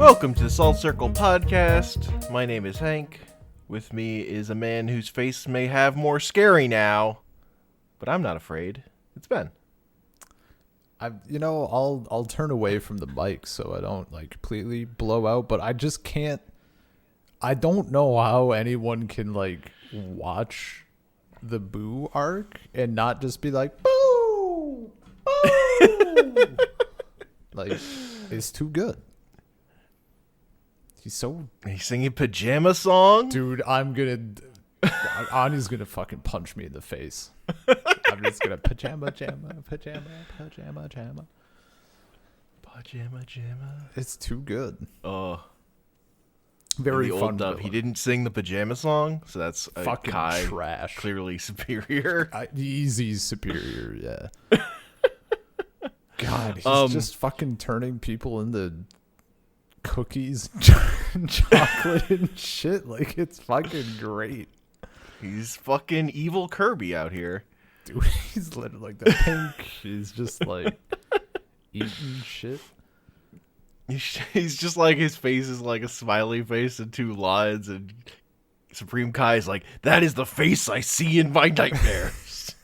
Welcome to the Salt Circle Podcast. My name is Hank. With me is a man whose face may have more scary now, but I'm not afraid. It's Ben. I'll turn away from the mic so I don't completely blow out, but I just can't. I don't know how anyone can watch the Buu arc and not just be like, Boo! Boo! It's too good. He's singing pajama song? Dude, Ani's gonna fucking punch me in the face. I'm just gonna pajama. It's too good. Very fun. He didn't sing the pajama song, so that's fucking Kai trash. Clearly superior. Easy superior, yeah. God, he's just fucking turning people into cookies and chocolate and shit. It's fucking great. He's fucking evil Kirby out here. Dude, he's literally the pink. He's just eating shit. He's just his face is like a smiley face and two lines, and Supreme Kai is like, that is the face I see in my nightmares.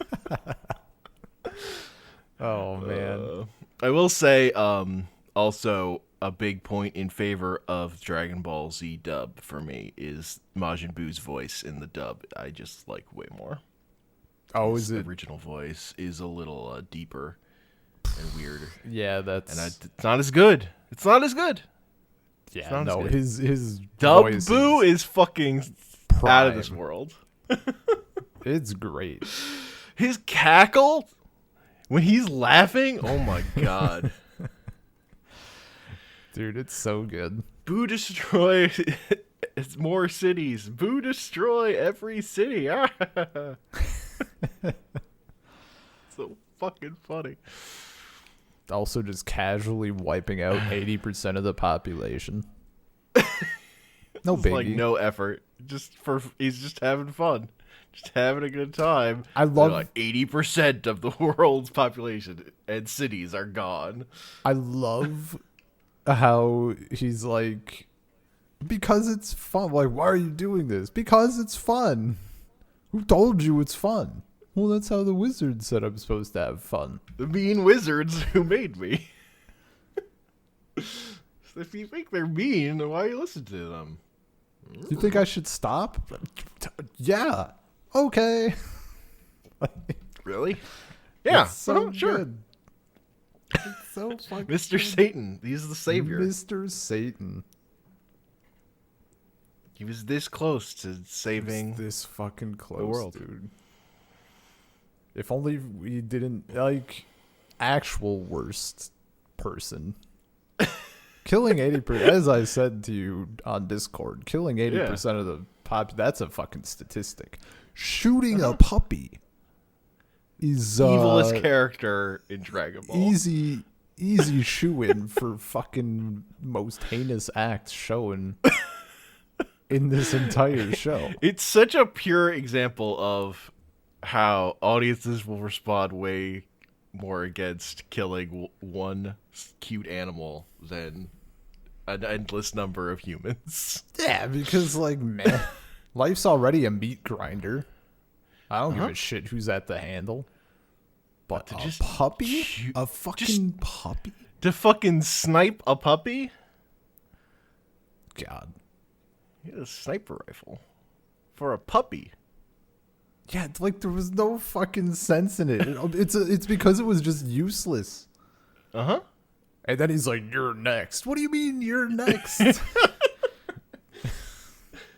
Oh man. I will say also a big point in favor of Dragon Ball Z dub for me is Majin Buu's voice in the dub. I just like way more. Oh, His original voice is a little deeper and weirder. Yeah, it's not as good. It's not as good. Yeah, no, his dub voice Buu is fucking prime. Out of this world. It's great. His cackle when he's laughing, oh my god. Dude, it's so good. Buu destroy it's more cities. Buu destroy every city. So fucking funny. Also just casually wiping out 80% of the population. No biggie. No effort. He's just having fun. Just having a good time. I love 80% of the world's population and cities are gone. I love how he's because it's fun. Why are you doing this? Because it's fun. Who told you it's fun? Well, that's how the wizard said I'm supposed to have fun. The mean wizards who made me. If you think they're mean, then why you listen to them? You think I should stop? Yeah. Okay. Really? Yeah. It's so sure. Good. It's so fucking Mr. good. Satan. He's the savior. Mr. Satan. He was this close to saving this fucking close, the world, dude. If only we didn't actual worst person. Killing 80%, as I said to you on Discord, killing 80% of the pop, that's a fucking statistic. Shooting a puppy is evilest character in Dragon Ball. Easy shoe-in for fucking most heinous acts shown in this entire show. It's such a pure example of how audiences will respond way more against killing one cute animal than an endless number of humans. Yeah, because man, life's already a meat grinder. I don't give a shit who's at the handle. But to just puppy? A fucking puppy? To fucking snipe a puppy? God. He had a sniper rifle. For a puppy. Yeah, there was no fucking sense in it. It's because it was just useless. Uh-huh. And then he's like, you're next. What do you mean you're next?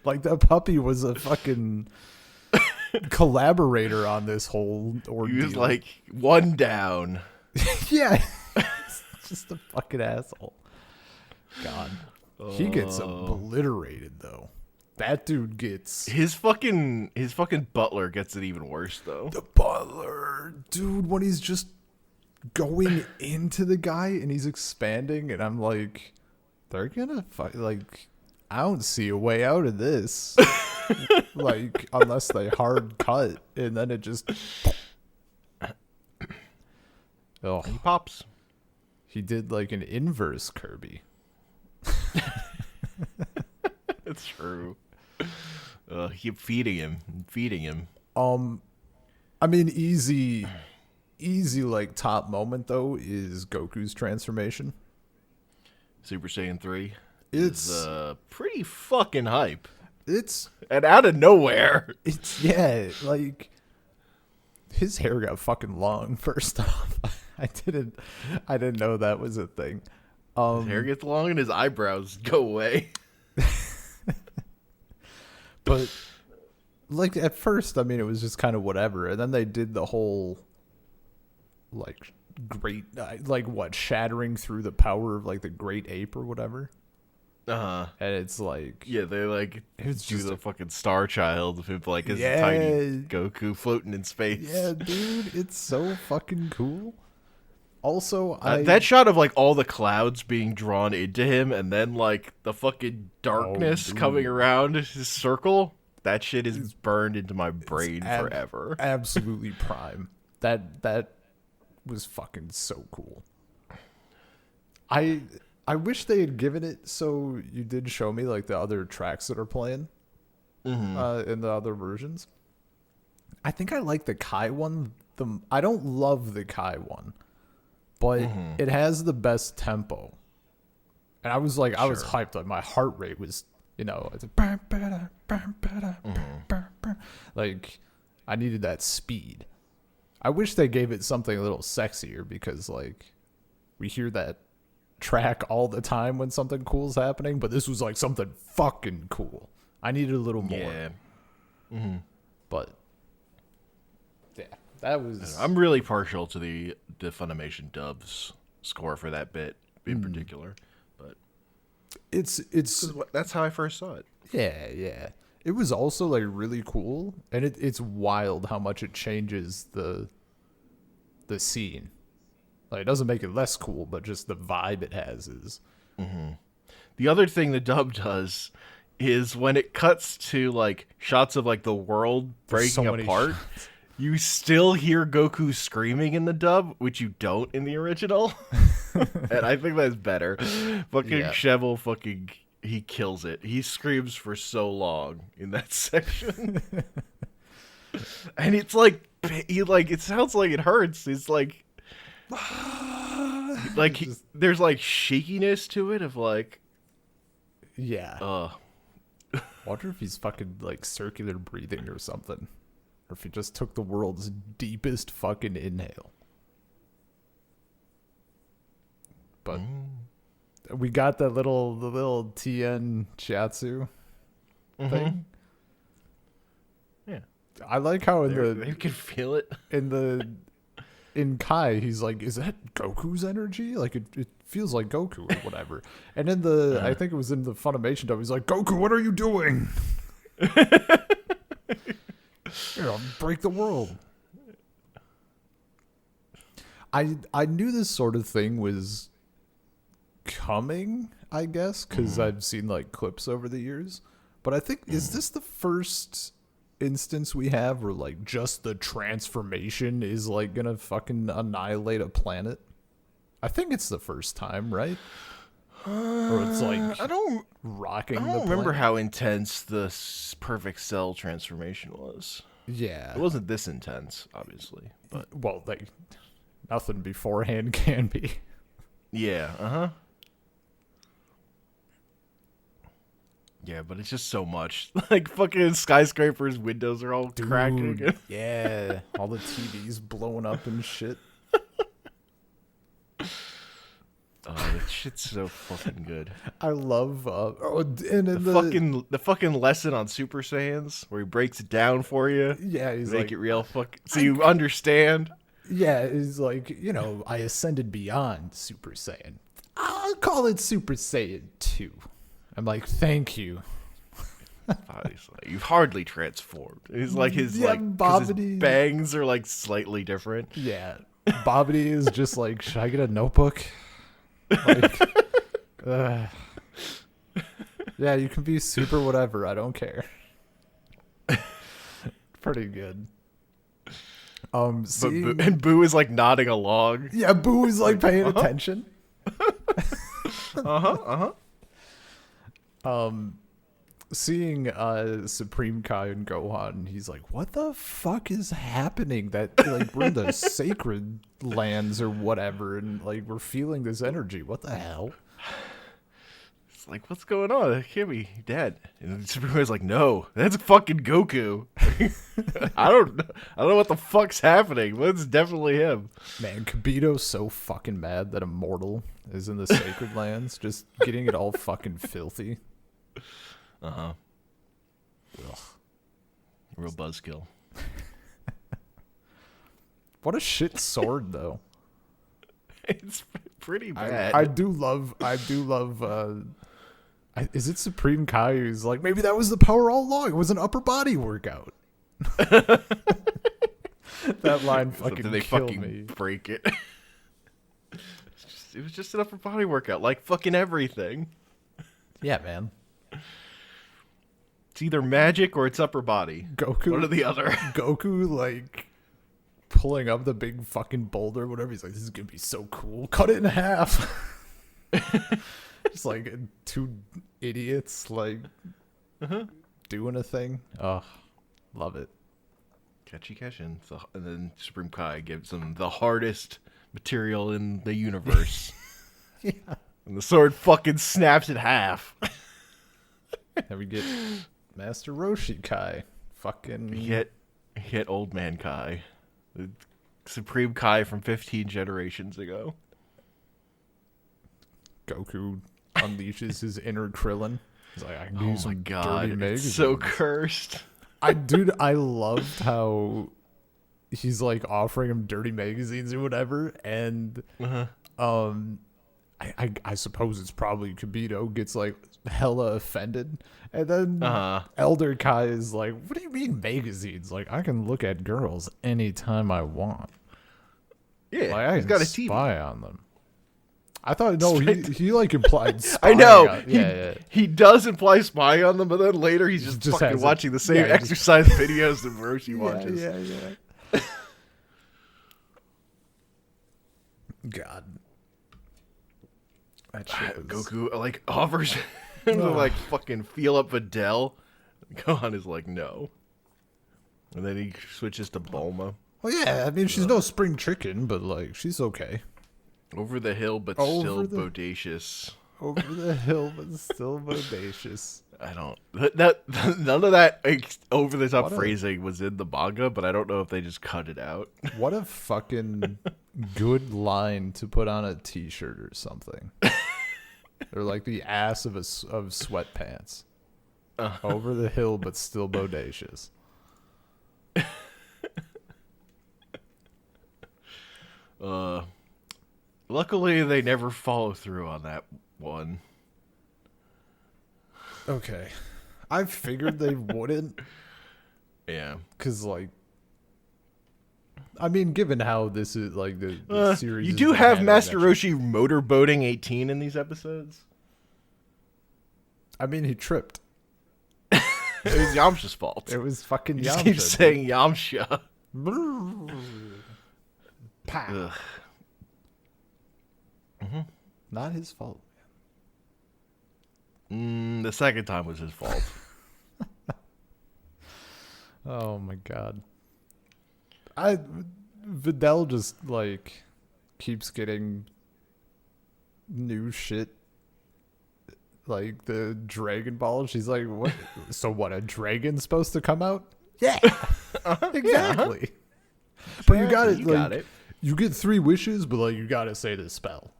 The puppy was a fucking collaborator on this whole ordeal. He was one down. Yeah. Just a fucking asshole. God. He gets obliterated, though. That dude gets... His fucking butler gets it even worse, though. The butler. Dude, when he's just going into the guy and he's expanding, and I'm like, they're gonna fight. I don't see a way out of this. Unless they hard cut, and then it just... Oh, he pops. He did an inverse Kirby. It's true. Keep feeding him, feeding him. I mean, easy like top moment though is Goku's transformation. Super Saiyan 3 It's is pretty fucking hype. it's And out of nowhere. it's yeah, like his hair got fucking long first off. I didn't know that was a thing. His hair gets long and his eyebrows go away. But like at first, I mean, it was just kind of whatever, and then they did the whole like great, like what shattering through the power of like the great ape or whatever. And it's like, Yeah, they like it's do just the fucking Star Child of him like as Yeah. a tiny Goku floating in space. yeah, dude, it's so fucking cool. Also, That shot of like all the clouds being drawn into him and then like the fucking darkness dude. coming around his circle, that shit is burned into my brain forever. absolutely prime. That was fucking so cool. I wish they had given it so you did show me like the other tracks that are playing in the other versions. I think I like the Kai one. I don't love the Kai one, but it has the best tempo. And I was like, I was hyped. Like my heart rate was, it's like I needed that speed. I wish they gave it something a little sexier because like we hear that track all the time when something cool's happening, but this was like something fucking cool. I needed a little more. Yeah. But yeah, that was I'm really partial to the Funimation dubs score for that bit in particular. But it's that's how I first saw it. yeah. It was also like really cool, and it's wild how much it changes the scene. Like it doesn't make it less cool, but just the vibe it has is. The other thing the dub does is when it cuts to like shots of like the world There's so breaking many apart, you still hear Goku screaming in the dub, which you don't in the original. And I think that's better. Fucking Yeah. Shevel fucking he kills it. He screams for so long in that section. And it's like it sounds like it hurts. It's like there's like shakiness to it of like Yeah. Wonder if he's fucking like circular breathing or something. Or if he just took the world's deepest fucking inhale. But we got the little TN Chiatsu thing. Yeah. I like how You can feel it. in Kai, he's like, is that Goku's energy? Like, it feels like Goku or whatever. And in I think it was in the Funimation dub, he's like, Goku, what are you doing? Break the world. I knew this sort of thing was coming, I guess, because I've seen, like, clips over the years. But I think, is this the first instance we have where like just the transformation is like gonna fucking annihilate a planet? I think it's the first time, right? Or it's like I don't remember how intense the perfect cell transformation was. Yeah, It wasn't this intense, obviously, but well, like nothing beforehand can be. yeah, yeah, but it's just so much. Like fucking skyscrapers, windows are all cracking. Dude, yeah, all the TVs blowing up and shit. Oh, that shit's so fucking good. I love and in The fucking lesson on Super Saiyans where he breaks it down for you. yeah, he's Make like, it real so you understand. yeah, he's like, I ascended beyond Super Saiyan. I'll call it Super Saiyan 2. I'm like, thank you. Obviously, you've hardly transformed. He's like his 'cause Bobbity. his bangs are like slightly different. Yeah, Bobbity is just like, should I get a notebook? Like, yeah, you can be super whatever. I don't care. Pretty good. And Boo is like nodding along. Yeah, Boo is like paying attention. Seeing Supreme Kai and Gohan, he's like, what the fuck is happening? That like we're in the sacred lands or whatever, and like we're feeling this energy. What the hell? It's like, what's going on? It can't be Dad. And Superman's like, no, that's fucking Goku. I don't know what the fuck's happening, but it's definitely him. Man, Kibito's so fucking mad that Immortal is in the sacred lands, just getting it all fucking filthy. Uh-huh. Ugh. Real buzzkill. What a shit sword, though. It's pretty bad. I do love. Is it Supreme Kai who's like, maybe that was the power all along? It was an upper body workout. That line fucking they killed fucking me. break it. It was just an upper body workout, like fucking everything. Yeah, man. It's either magic or it's upper body. Goku. One or the other. Goku, like, pulling up the big fucking boulder, whatever. He's like, this is going to be so cool. Cut it in half. Just like two idiots, like, doing a thing. Oh, love it. Catchy Keshin. And then Supreme Kai gives him the hardest material in the universe. Yeah. And the sword fucking snaps in half. And we get Master Roshi Kai. Fucking. Hit Old Man Kai. The Supreme Kai from 15 generations ago. Goku unleashes his inner Krillin. He's like, I can do some dirty It's magazines. so cursed. I loved how he's like offering him dirty magazines or whatever, and I suppose it's probably Kibito gets like hella offended, and then Elder Kai is like, what do you mean magazines? Like, I can look at girls anytime I want. Yeah, Like, I he's can got a TV. spy on them. I thought he like implied I know. spying He does imply spying on them, but then later he's just fucking has watching the same he just- exercise videos that Roshi watches. Yeah. God. That shit was... Goku like offers him to like fucking feel up Videl. Gohan is like, no. And then he switches to Bulma. Well, yeah, I mean, she's no spring chicken, but like, she's okay. Over the hill, but still bodacious. Over the hill, but still bodacious. I don't. That none of that over the top phrasing was in the manga, but I don't know if they just cut it out. What a fucking good line to put on a T-shirt or something, or like the ass of sweatpants. Over the hill, but still bodacious. Luckily, they never follow through on that one. Okay. I figured they wouldn't. Yeah. Because, like, I mean, given how this is, like, the series you is do have handled, Master Roshi motorboating 18 in these episodes. I mean, he tripped. It was Yamcha's fault. It was fucking You just Yamcha. keep saying Yamcha. Pow. Not his fault. The second time was his fault. Oh my god. Videl just like keeps getting new shit. Like the Dragon Ball. She's like, what? So what, a dragon's supposed to come out? Yeah. Exactly. But you got it. You like, got it. You get 3 wishes, but like you gotta say the spell.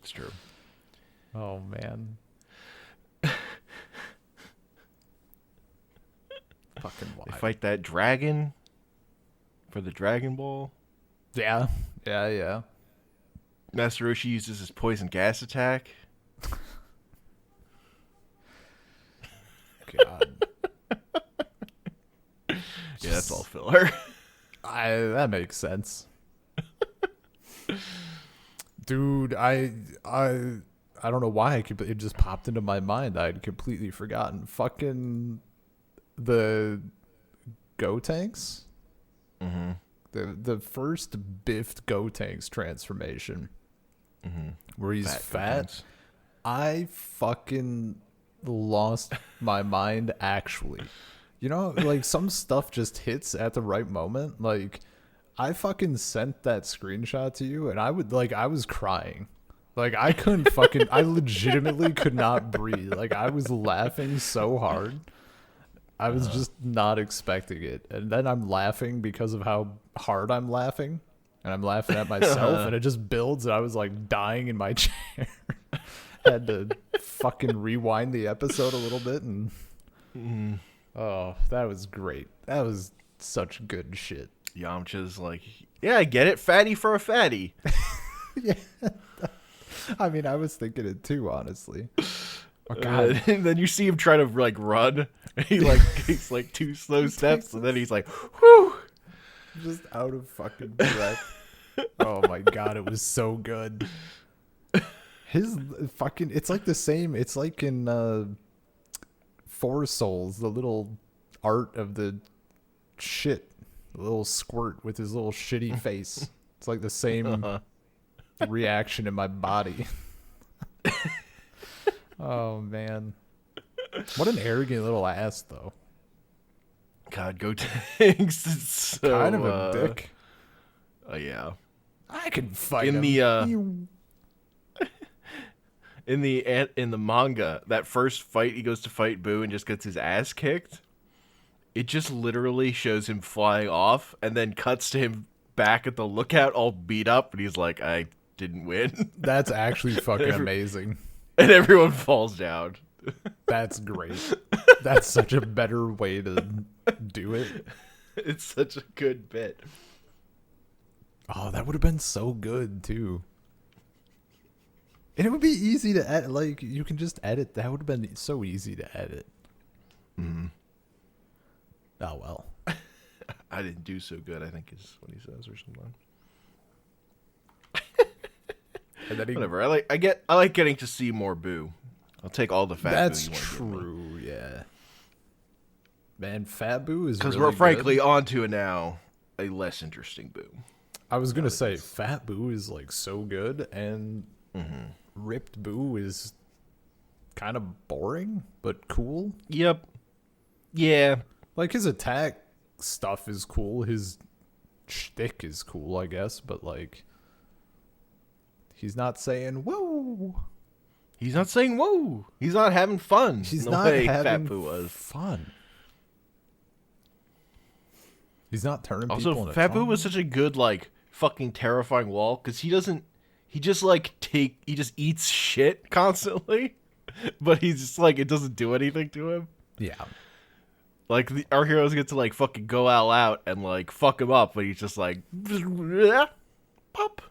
It's true. Oh man. Fucking wild. They fight that dragon for the Dragon Ball. Yeah. Master Roshi uses his poison gas attack. God. Yeah, that's all filler. That makes sense. Dude, I don't know why it just popped into my mind. I'd completely forgotten. Fucking the Gotenks. Mm-hmm. The first biffed Gotenks transformation, where he's fat. I fucking lost my mind, actually. You know, like, some stuff just hits at the right moment. Like, I fucking sent that screenshot to you, and I was crying. Like, I couldn't fucking, I legitimately could not breathe. Like, I was laughing so hard. I was just not expecting it. And then I'm laughing because of how hard I'm laughing. And I'm laughing at myself, and it just builds, and I was like dying in my chair. Had to fucking rewind the episode a little bit, and oh, that was great. That was such good shit. Yamcha's like, yeah, I get it, fatty for a fatty. Yeah. I mean, I was thinking it too, honestly. Oh, God. And then you see him try to like run. He like takes like 2 slow steps, and then he's like, whew. Just out of fucking breath. Oh my God, it was so good. His fucking, it's like the same, it's like in Four Souls, the little art of the shit, the little squirt with his little shitty face. It's like the same reaction in my body. Oh man. What an arrogant little ass, though. God, go tanks. So, kind of a dick. Yeah. I can fight in him. In the manga, that first fight he goes to fight Buu and just gets his ass kicked. It just literally shows him flying off and then cuts to him back at the lookout all beat up, and he's like, I didn't win. That's actually fucking amazing. And everyone falls down. That's great. That's such a better way to do it. It's such a good bit. Oh, that would have been so good too. And it would be easy to edit. Like, you can just edit. That would have been so easy to edit. Mm-hmm. Oh well. I didn't do so good, I think is what he says or something. And then whatever. I like getting to see more Buu. I'll take all the fat That's Buu you true, yeah. Man, Fat Buu is because really we're frankly good. on to now a less interesting Buu. I was gonna say Fat Buu is like so good, and Mm-hmm. Ripped Buu is kind of boring but cool. Yep. Yeah. Like, his attack stuff is cool. His shtick is cool, I guess, but like, he's not saying whoa. He's not saying whoa. He's not having fun. He's the not way having Fat Buu was. fun. He's not turning people Also, into Fat Buu tongues. was such a good, like, fucking terrifying wall, because he just eats shit constantly, but he's just like, it doesn't do anything to him. Yeah. Like, our heroes get to, like, fucking go all out and, like, fuck him up, but he's just like, pop.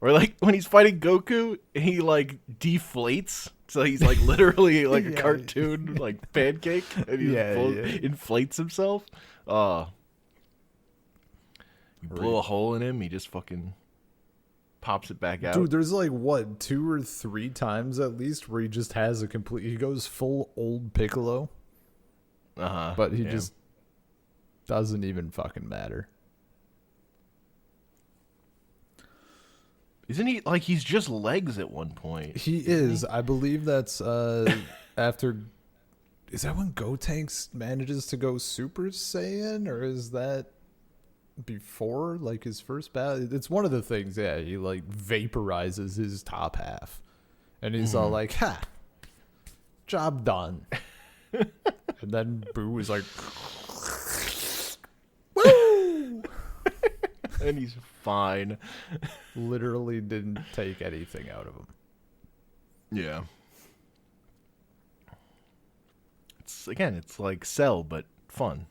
Or, like, when he's fighting Goku, he, like, deflates. So he's, like, literally, like, a Yeah. cartoon, like, pancake. And he inflates himself. You blow a hole in him, he just fucking pops it back out. Dude, there's like, what, 2 or 3 times at least where he just has a complete, he goes full old Piccolo, but he just doesn't even fucking matter. Isn't he, like, he's just legs at one point? He is. I believe that's after, is that when Gotenks manages to go Super Saiyan, or is that before, like, his first battle? It's one of the things, yeah. He, like, vaporizes his top half. And he's all like, ha! Job done. And then Buu is like, woo! And he's fine. Literally didn't take anything out of him. Yeah. It's like Cell, but fun.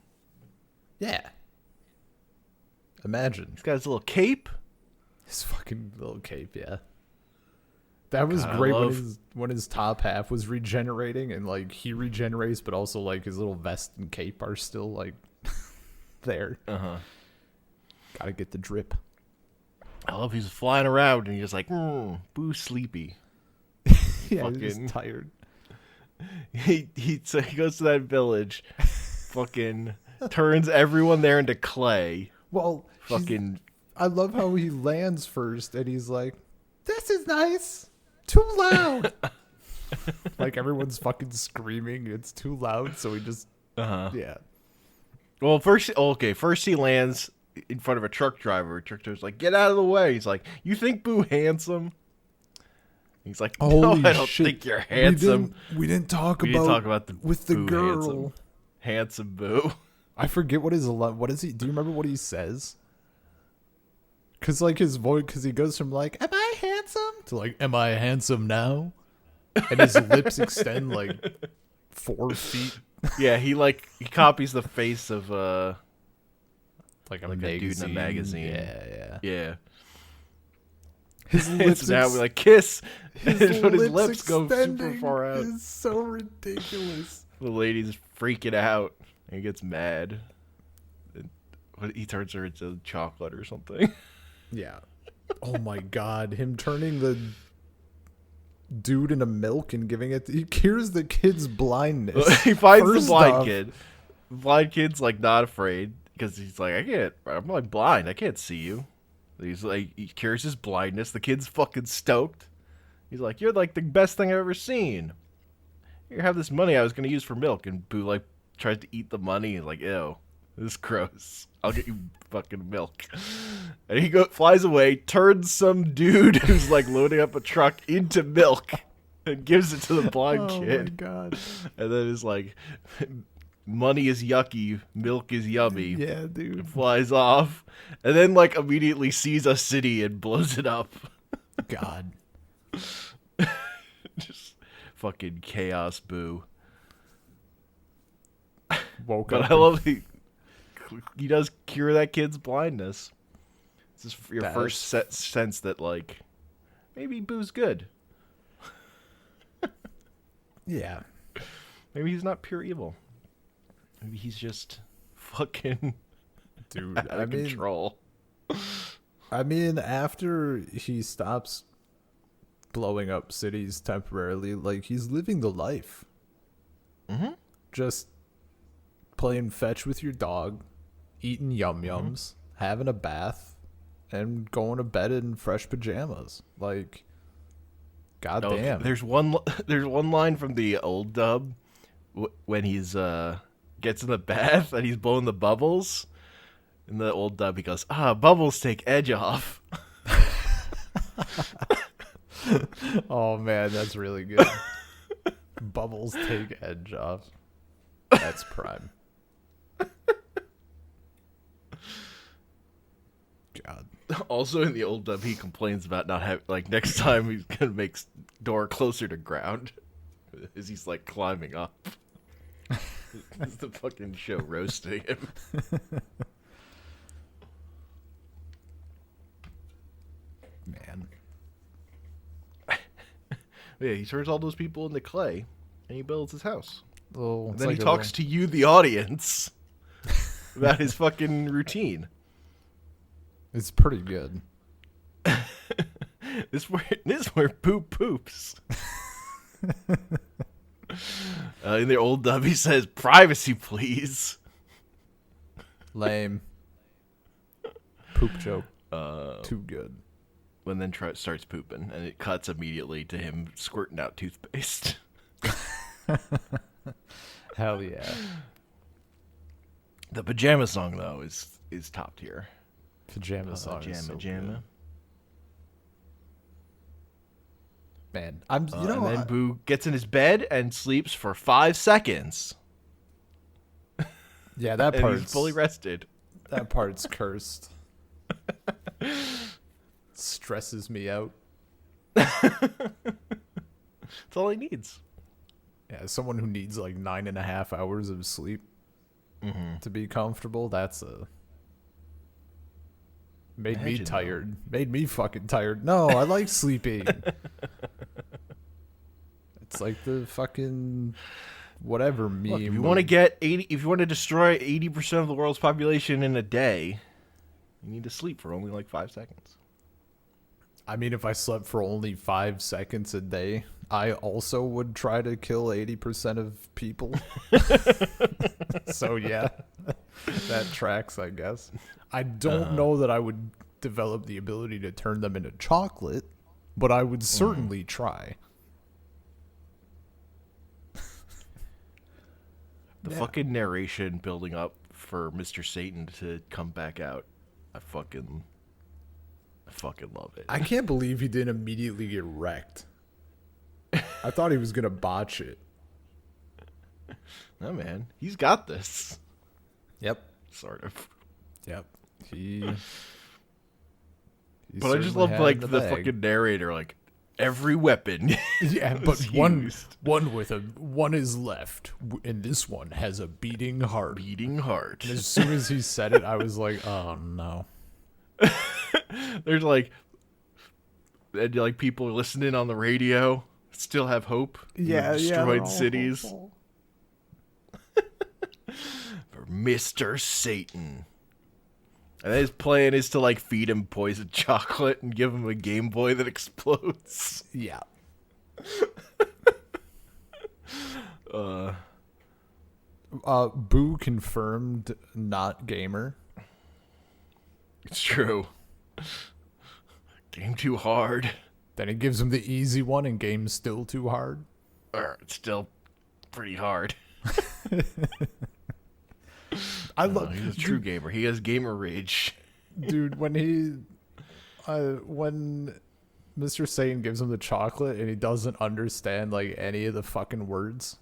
Yeah. Imagine. He's got his little cape. His fucking little cape, yeah. That was God, great when his top half was regenerating, and like he regenerates, but also like his little vest and cape are still like there. Gotta get the drip. I love he's flying around and he's just like, Boo sleepy. Yeah, he's just tired. So he goes to that village, fucking turns everyone there into clay. Well, Fucking I love how he lands first, and he's like, "This is nice. too loud. Like everyone's fucking screaming. It's too loud. So he just, yeah. Well, first he lands in front of a truck driver. Truck driver's like, get out of the way. He's like, you think Boo handsome? He's like, no, Holy I don't shit. think you're handsome. We didn't talk We didn't talk about the with the Boo girl. Handsome Boo. I forget what is he? Do you remember what he says? Cause like his voice, cause he goes from like, "Am I handsome?" to like, "Am I handsome now?" And his lips extend like 4 feet. Yeah, he copies the face of Like a dude in a magazine. Yeah. His lips So now we like kiss. But his lips go super extending far out. is so ridiculous. The lady's freaking out and he gets mad. And he turns her into chocolate or something. Yeah. Oh my god, him turning the dude into milk and giving it. He cures the kid's blindness. He finds First the blind off, kid. The blind kid's like not afraid because he's like, I'm like blind. I can't see you. He's like, he cures his blindness. The kid's fucking stoked. He's like, you're like the best thing I've ever seen. You have this money I was gonna use for milk, and Boo like tries to eat the money. He's like, ew, this is gross. I'll get you fucking milk. And he flies away, turns some dude who's like loading up a truck into milk, and gives it to the blind kid. Oh my god. And then is like, money is yucky, milk is yummy. Yeah, dude. Flies off, and then like immediately sees a city and blows it up. God. Just fucking chaos, Boo. Woke But up. I love he does cure that kid's blindness. This is your That's- first sense that like maybe Boo's good. Yeah. Maybe he's not pure evil. Maybe he's just fucking Dude, out of control. I mean, after he stops blowing up cities temporarily, like he's living the life. Mm-hmm. Just playing fetch with your dog, eating yum yums, having a bath, and going to bed in fresh pajamas. Like, goddamn. There's one line from the old dub when he's gets in the bath and he's blowing the bubbles. In the old dub, he goes, bubbles take edge off. Oh man, that's really good. Bubbles take edge off. That's prime. God. Also in the old dub, he complains about not having, like, next time he's gonna make door closer to ground as he's like climbing up. It's the fucking show roasting him. Man. Yeah, he turns all those people into clay and he builds his house. Oh, And then he talks to you, the audience, about his fucking routine. It's pretty good. This is where Boo poops. In the old dub, he says, "Privacy, please." Lame. Poop joke. Too good. And then starts pooping, and it cuts immediately to him squirting out toothpaste. Hell yeah. The pajama song though is top tier. Pajama song. Is so Pajama. good. Man, I'm and then Boo gets in his bed and sleeps for 5 seconds. yeah, that And part's he's fully rested. that part's cursed. Stresses me out. That's all he needs. Yeah, as someone who needs like 9.5 hours of sleep to be comfortable, that's made me Imagine, tired. Made me fucking tired. No, I like sleeping. It's like the fucking whatever meme. Look, if you want to destroy 80% of the world's population in a day, you need to sleep for only like 5 seconds. I mean, if I slept for only 5 seconds a day, I also would try to kill 80% of people. So yeah, that tracks, I guess. I don't know that I would develop the ability to turn them into chocolate. but I would certainly try. The fucking narration building up for Mr. Satan to come back out. I fucking love it. I can't believe he didn't immediately get wrecked. I thought he was going to botch it. No, man. He's got this. Yep. Sort of. Yep. He but I just love like the fucking narrator, like every weapon. Yeah, but one is left, and this one has a beating heart. Beating heart. And as soon as he said it, I was like, oh no. There's like people listening on the radio still have hope. Yeah, destroyed cities. For Mr. Satan. And his plan is to like feed him poison chocolate and give him a Game Boy that explodes. Yeah. Buu confirmed not gamer. It's true. Game too hard. Then he gives him the easy one and game's still too hard. It's still pretty hard. I love. He's a true gamer. He has gamer rage. Dude, when Mr. Satan gives him the chocolate and he doesn't understand like any of the fucking words.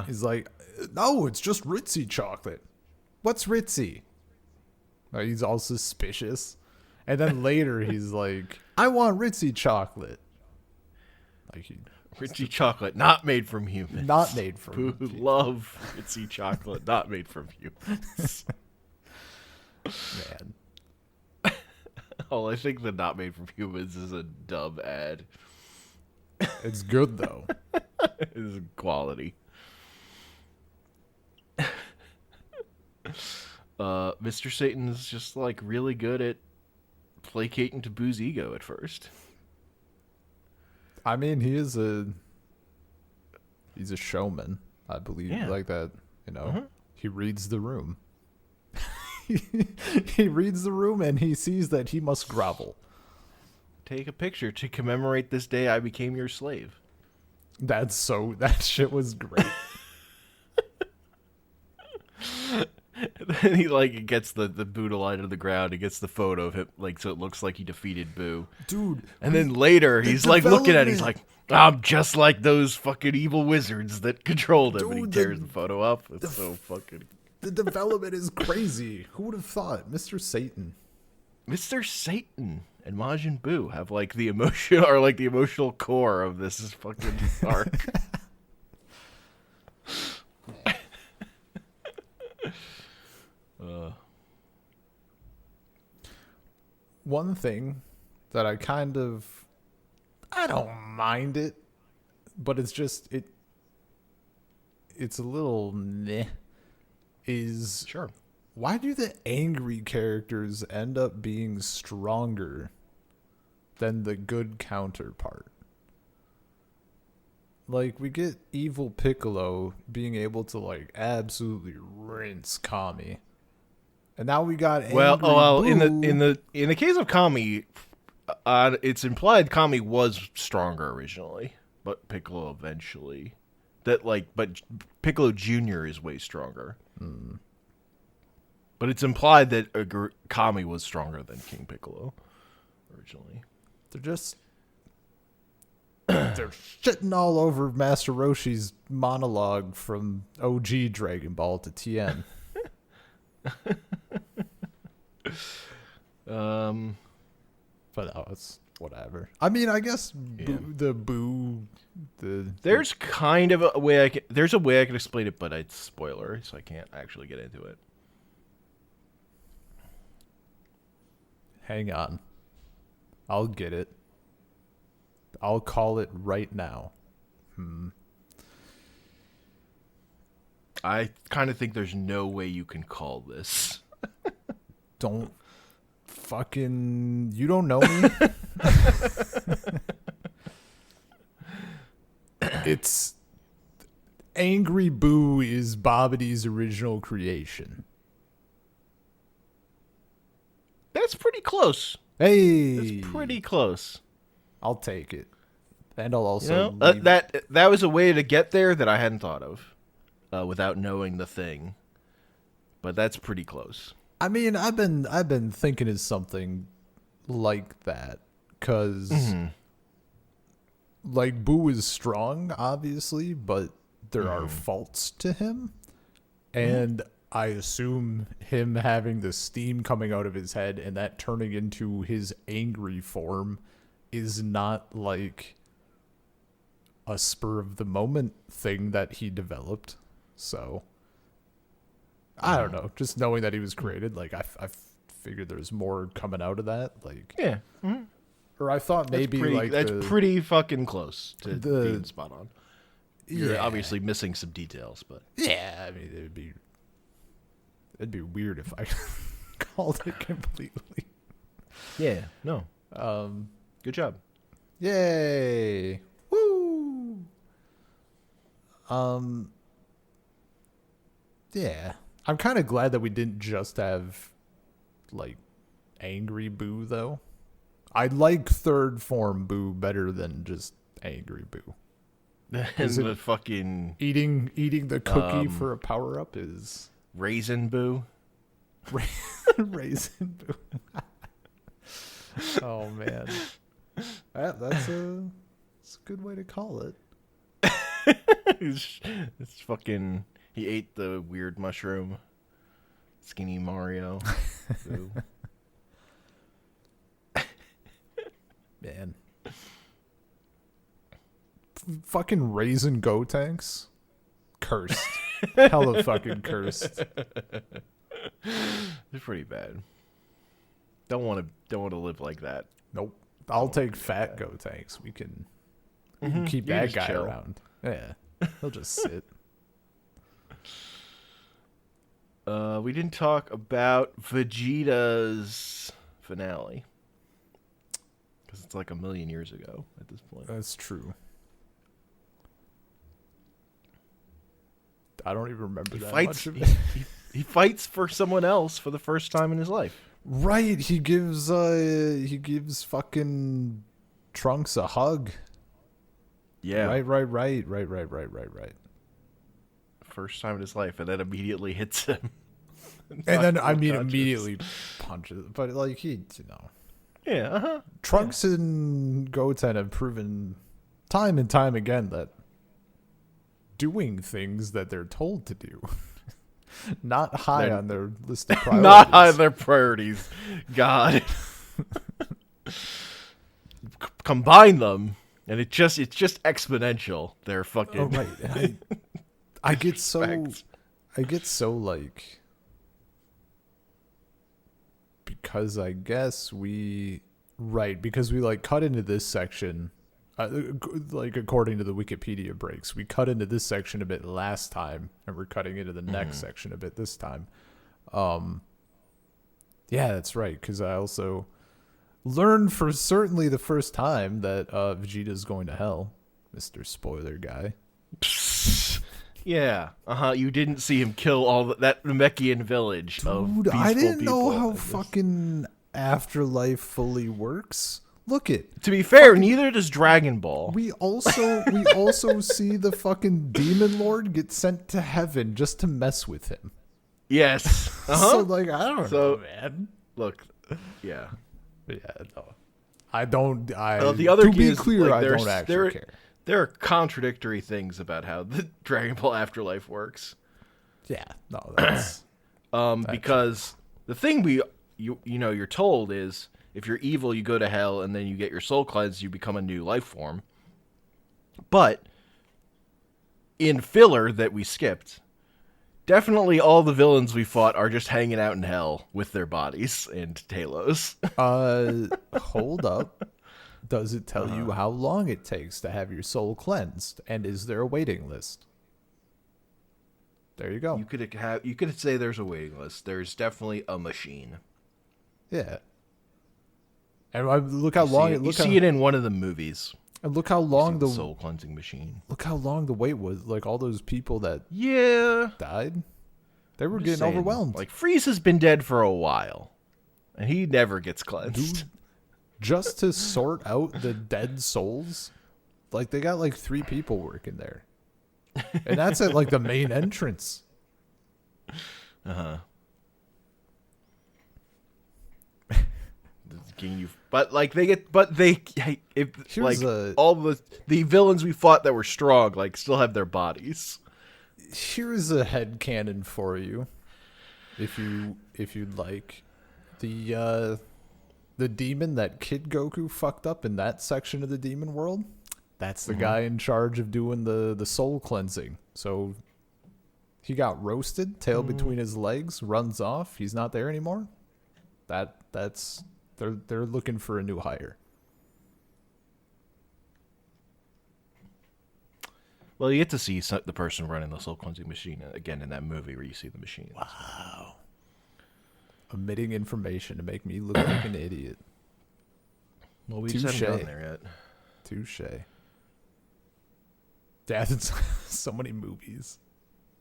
He's like, no, it's just Ritzy chocolate. What's Ritzy? Like, he's all suspicious. And then later he's like, I want Ritzy chocolate. Like Ritzy chocolate, not made from humans. Not made from humans. Love Ritzy chocolate, not made from humans. Man. Oh, I think the not made from humans is a dub ad. It's good though. It's quality. Mr. Satan is just like really good at placating to Buu's ego at first. I mean, he's a showman, I believe, like that. You know, he reads the room. He reads the room and he sees that he must grovel. Take a picture to commemorate this day I became your slave. That shit was great. Then he like gets the Buu to lie to the ground. He gets the photo of him, like, so it looks like he defeated Buu. Dude. And then later he's like looking at it, he's like, I'm just like those fucking evil wizards that controlled him. Dude, and he tears the photo up. It's so fucking... The development is crazy. Who would have thought? Mr. Satan. Mr. Satan and Majin Buu have like the emotion, or like the emotional core of this fucking arc. One thing that I don't mind it, but it's just it's a little meh. Is sure. Why do the angry characters end up being stronger than the good counterpart? Like, we get evil Piccolo being able to like absolutely rinse Kami, and now we got angry Buu. in the case of Kami, it's implied Kami was stronger originally, but Piccolo eventually. But Piccolo Jr. is way stronger. But it's implied that Kami was stronger than King Piccolo originally. They're shitting all over Master Roshi's monologue from OG Dragon Ball to TN. But it's whatever. I mean, I guess there's kind of a way there's a way I can explain it, but it's spoiler, so I can't actually get into it. Hang on. I'll get it. I'll call it right now. I kind of think there's no way you can call this. Don't fucking... You don't know me? It's... Angry Buu is Bobbity's original creation. That's pretty close. Hey! That's pretty close. I'll take it. And I'll You also know, leave. that was a way to get there that I hadn't thought of, without knowing the thing. But that's pretty close. I mean, I've been thinking of something like that, because like Buu is strong, obviously, but there are faults to him, and I assume him having the steam coming out of his head and that turning into his angry form is not like a spur of the moment thing that he developed. So I don't know. Just knowing that he was created, like I figured there's more coming out of that. Like Yeah. or I thought maybe that's pretty fucking close to the- being spot on. You're obviously missing some details, but yeah. I mean, it'd be weird if I called it completely. yeah, no, good job. Yay! Woo! Yeah. I'm kind of glad that we didn't just have like angry Boo though. I like third form Boo better than just angry Boo. And the fucking Eating the cookie for a power up is raisin Boo. raisin Boo. Oh man. That's a good way to call it. It's fucking. He ate the weird mushroom. Skinny Mario. Boo. Man. Fucking raisin go tanks. Cursed. Hella fucking cursed. They're pretty bad. Don't want to live like that. Nope. I'll take fat go tanks. We can keep You that just guy chill. around. Yeah. He'll just sit. We didn't talk about Vegeta's finale. Because it's like 1,000,000 years ago at this point. That's true. I don't even remember that much of it. He fights for someone else for the first time in his life. Right, he gives fucking Trunks a hug. Yeah. Right. First time in his life, and then immediately hits him. And then I mean Unconscious. immediately punches, but like Yeah, Trunks and Goten have proven time and time again that doing things that they're told to do, not high They're- on their list of priorities. Not high on their priorities. God. Combine them, and it's just exponential. They're fucking. Oh right, and I get so Respect. like, because I guess because we like cut into this section, like according to the Wikipedia breaks, we cut into this section a bit last time, and we're cutting into the next section a bit this time. Yeah, that's right. Because I also learned for certainly the first time that Vegeta's going to hell, Mr. Spoiler guy. Yeah. You didn't see him kill all that Namekian village of Dude, I peaceful didn't know people how in this. fucking afterlife fully works. Look it. To be fair, neither does Dragon Ball. We also see the fucking demon lord get sent to heaven just to mess with him. Yes. So like I don't So- know, man. Look. Yeah. Yeah, no. I don't. The other to key be is, clear, like, I there's- don't actually care. There are contradictory things about how the Dragon Ball Afterlife works. Yeah, no, that's Because the thing you're told is if you're evil, you go to hell, and then you get your soul cleansed, you become a new life form. But in filler that we skipped, definitely all the villains we fought are just hanging out in hell with their bodies and Talos. hold up. Does it tell you how long it takes to have your soul cleansed, and is there a waiting list? There you go. You could say there's a waiting list. There's definitely a machine. Yeah. And look how long it. You see it in one of the movies. And look how long The the soul cleansing machine. look how long the wait was. Like all those people that Yeah. died, they were Just getting saying, overwhelmed. Like Freeze has been dead for a while, and he never gets cleansed. just to sort out the dead souls. Like, they got like 3 people working there. And that's at like the main entrance. Uh-huh. But like if like all the villains we fought that were strong like still have their bodies. Here's a headcanon for you, if you'd like. The demon that Kid Goku fucked up in that section of the demon world, that's the guy in charge of doing the soul cleansing. So he got roasted, tail between his legs, runs off. He's not there anymore. That's they're looking for a new hire. Well, you get to see the person running the soul cleansing machine again in that movie where you see the machine. Wow. Omitting information to make me look like an idiot. Well, we just haven't gotten there yet. Touche. Dad, it's so many movies.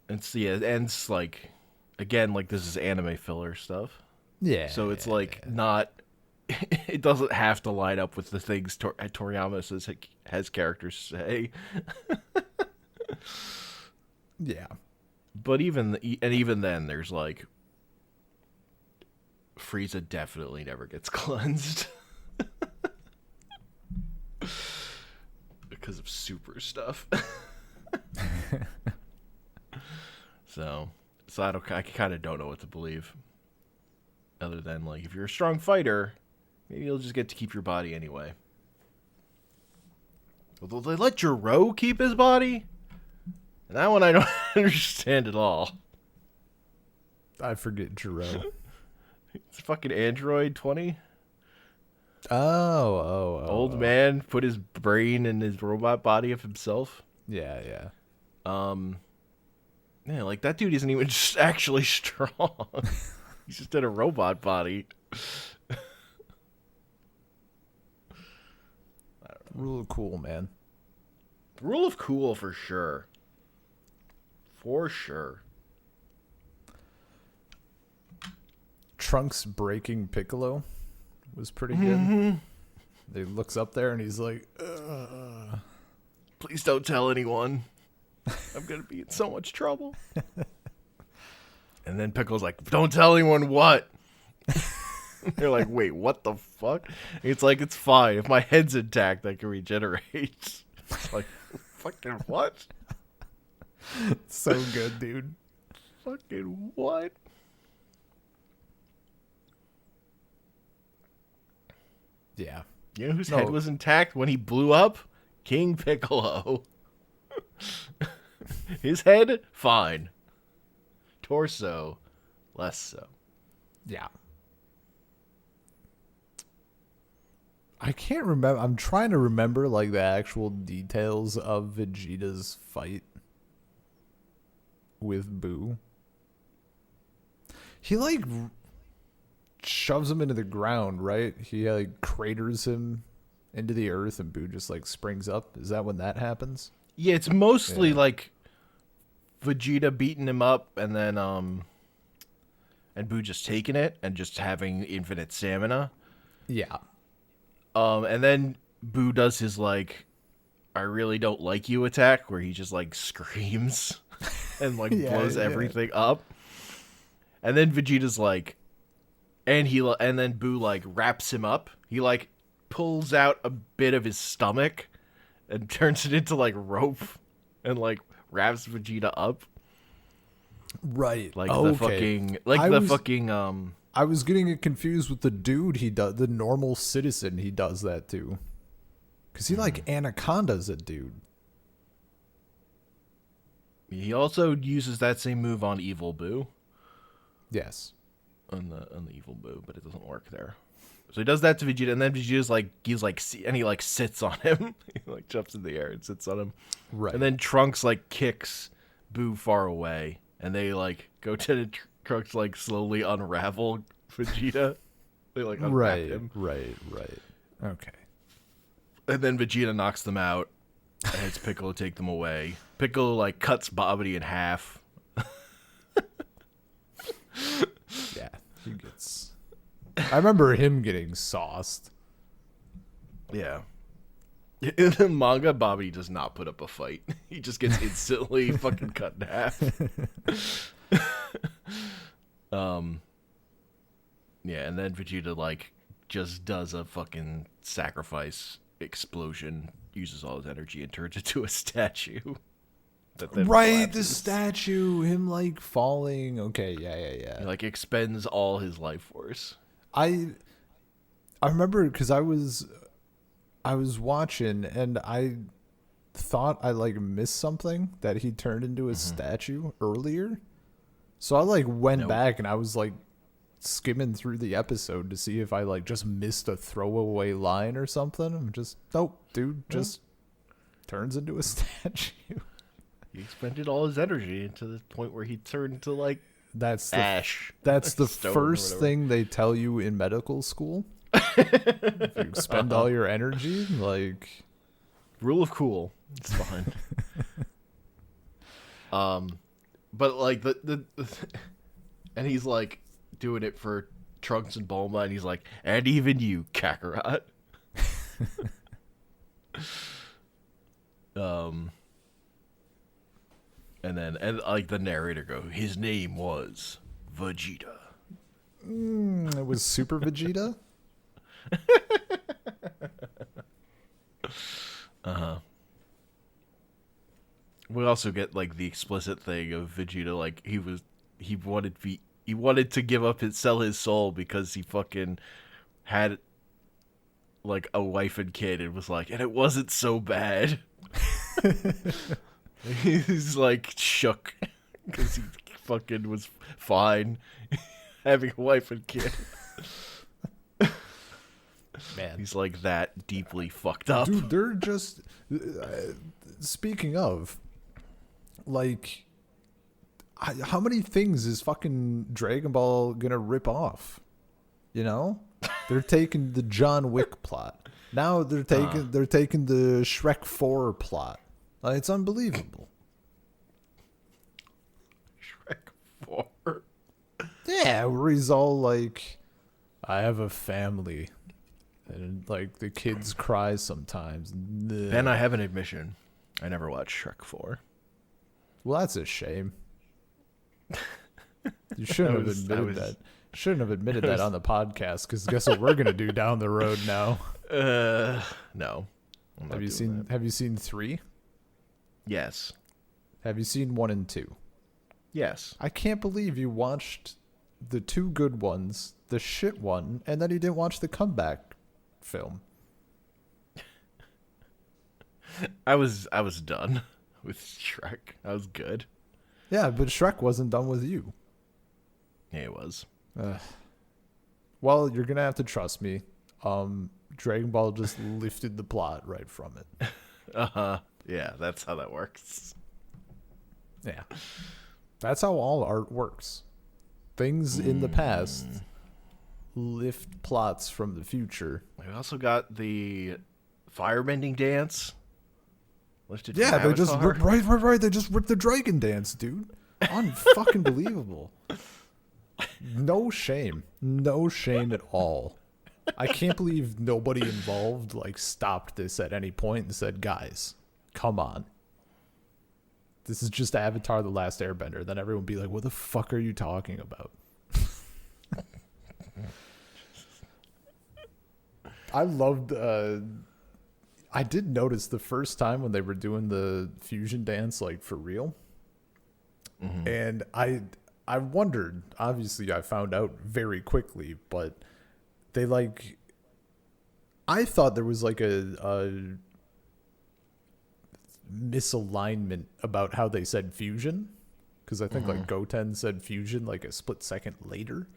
And see, it ends like, again, like this is anime filler stuff. Yeah. So it's like not, it doesn't have to line up with the things Toriyama has characters say. Yeah. But even then, there's like, Frieza definitely never gets cleansed. Because of super stuff. So I kind of don't know what to believe. Other than, like, if you're a strong fighter, maybe you'll just get to keep your body anyway. Although they let Jiro keep his body? And that one I don't understand at all. I forget Jiro. It's fucking Android 20. Oh. Old man put his brain in his robot body of himself. Yeah. Yeah, like that dude isn't even just actually strong. He's just in a robot body. Rule of cool, man. Rule of cool for sure. For sure. Trunks breaking Piccolo was pretty good. He looks up there and he's like, please don't tell anyone. I'm going to be in so much trouble. And then Piccolo's like, don't tell anyone what? They're like, wait, what the fuck? It's like, it's fine. If my head's intact, I can regenerate. It's like, fucking what? So good, dude. Fucking what? Yeah. You know whose head was intact when he blew up? King Piccolo. His head, fine. Torso, less so. Yeah. I can't remember. I'm trying to remember, like, the actual details of Vegeta's fight with Buu. He, like, shoves him into the ground, right? He, like, craters him into the earth and Buu just, like, springs up. Is that when that happens? Yeah, it's mostly, like, Vegeta beating him up and then, and Buu just taking it and just having infinite stamina. Yeah. And then Buu does his, like, I really don't like you attack, where he just, like, screams and, like, blows everything up. And then Vegeta's like, and then Buu, like, wraps him up. He, like, pulls out a bit of his stomach and turns it into, like, rope and, like, wraps Vegeta up. Right. Like, the fucking, I was getting it confused with the dude the normal citizen he does that to. Because he, like, anacondas a dude. He also uses that same move on Evil Buu. Yes. On the Evil Buu, but it doesn't work there. So he does that to Vegeta, and then Vegeta's like, and he, like, sits on him. He, like, jumps in the air and sits on him. Right. And then Trunks, like, kicks Buu far away, and they, like, go to the Trunks, like, slowly unravel Vegeta. They, like, unwrap him. Right. Okay. And then Vegeta knocks them out, and it's Piccolo take them away. Piccolo, like, cuts Babidi in half. Yeah, he gets... I remember him getting sauced. Yeah. In the manga, Bobby does not put up a fight. He just gets instantly fucking cut in half. um, yeah, and then Vegeta like just does a fucking sacrifice explosion, uses all his energy, and turns into a statue. That then Right, the collapses. statue, him like falling. Okay, yeah. He like expends all his life force. I remember because I was watching and I thought I like missed something that he turned into a statue earlier. So I like went Nope. back and I was like skimming through the episode to see if I like just missed a throwaway line or something. I'm just nope, dude, just turns into a statue. He expended all his energy to the point where he turned into like That's the ash. that's the Stone or first whatever. thing they tell you in medical school. If you expend all your energy, like Rule of cool. It's fine. But like the and he's like doing it for Trunks and Bulma, and he's like, and even you, Kakarot. And like the narrator go, his name was Vegeta. it was Super Vegeta. We also get like the explicit thing of Vegeta, like he wanted to give up sell his soul because he fucking had like a wife and kid, and was like, and it wasn't so bad. He's like shook because he fucking was fine having a wife and kid. Man, He's like that deeply fucked up. dude, they're just speaking of like how many things is fucking Dragon Ball gonna rip off? You know, they're taking the John Wick plot. Now they're taking the Shrek 4 plot. It's unbelievable. Shrek 4. Yeah, where he's all like, I have a family. And like the kids cry sometimes. Then I have an admission. I never watched Shrek 4. Well, that's a shame. You shouldn't have admitted that. Shouldn't have admitted that on the podcast, because guess what we're gonna do down the road now? No. I'm not Have you doing seen that. Have you seen 3? Yes. Have you seen 1 and 2? Yes. I can't believe you watched the 2 good ones, the shit one, and then you didn't watch the comeback film. I was done with Shrek. I was good. Yeah, but Shrek wasn't done with you. Yeah, it was. Well, you're gonna have to trust me. Dragon Ball just lifted the plot right from it. Yeah, that's how that works. Yeah. That's how all art works. Things in the past lift plots from the future. We also got the firebending dance. Lifted from Yeah, they just Avatar. right. They just ripped the dragon dance, dude. Unfucking believable. No shame at all. I can't believe nobody involved like stopped this at any point and said, "Guys, come on. This is just Avatar: The Last Airbender." Then everyone would be like, "What the fuck are you talking about?" I loved. I did notice the first time when they were doing the fusion dance, like for real, and I wondered. Obviously, I found out very quickly, but they like. I thought there was like a misalignment about how they said fusion, because I think like Goten said fusion like a split second later,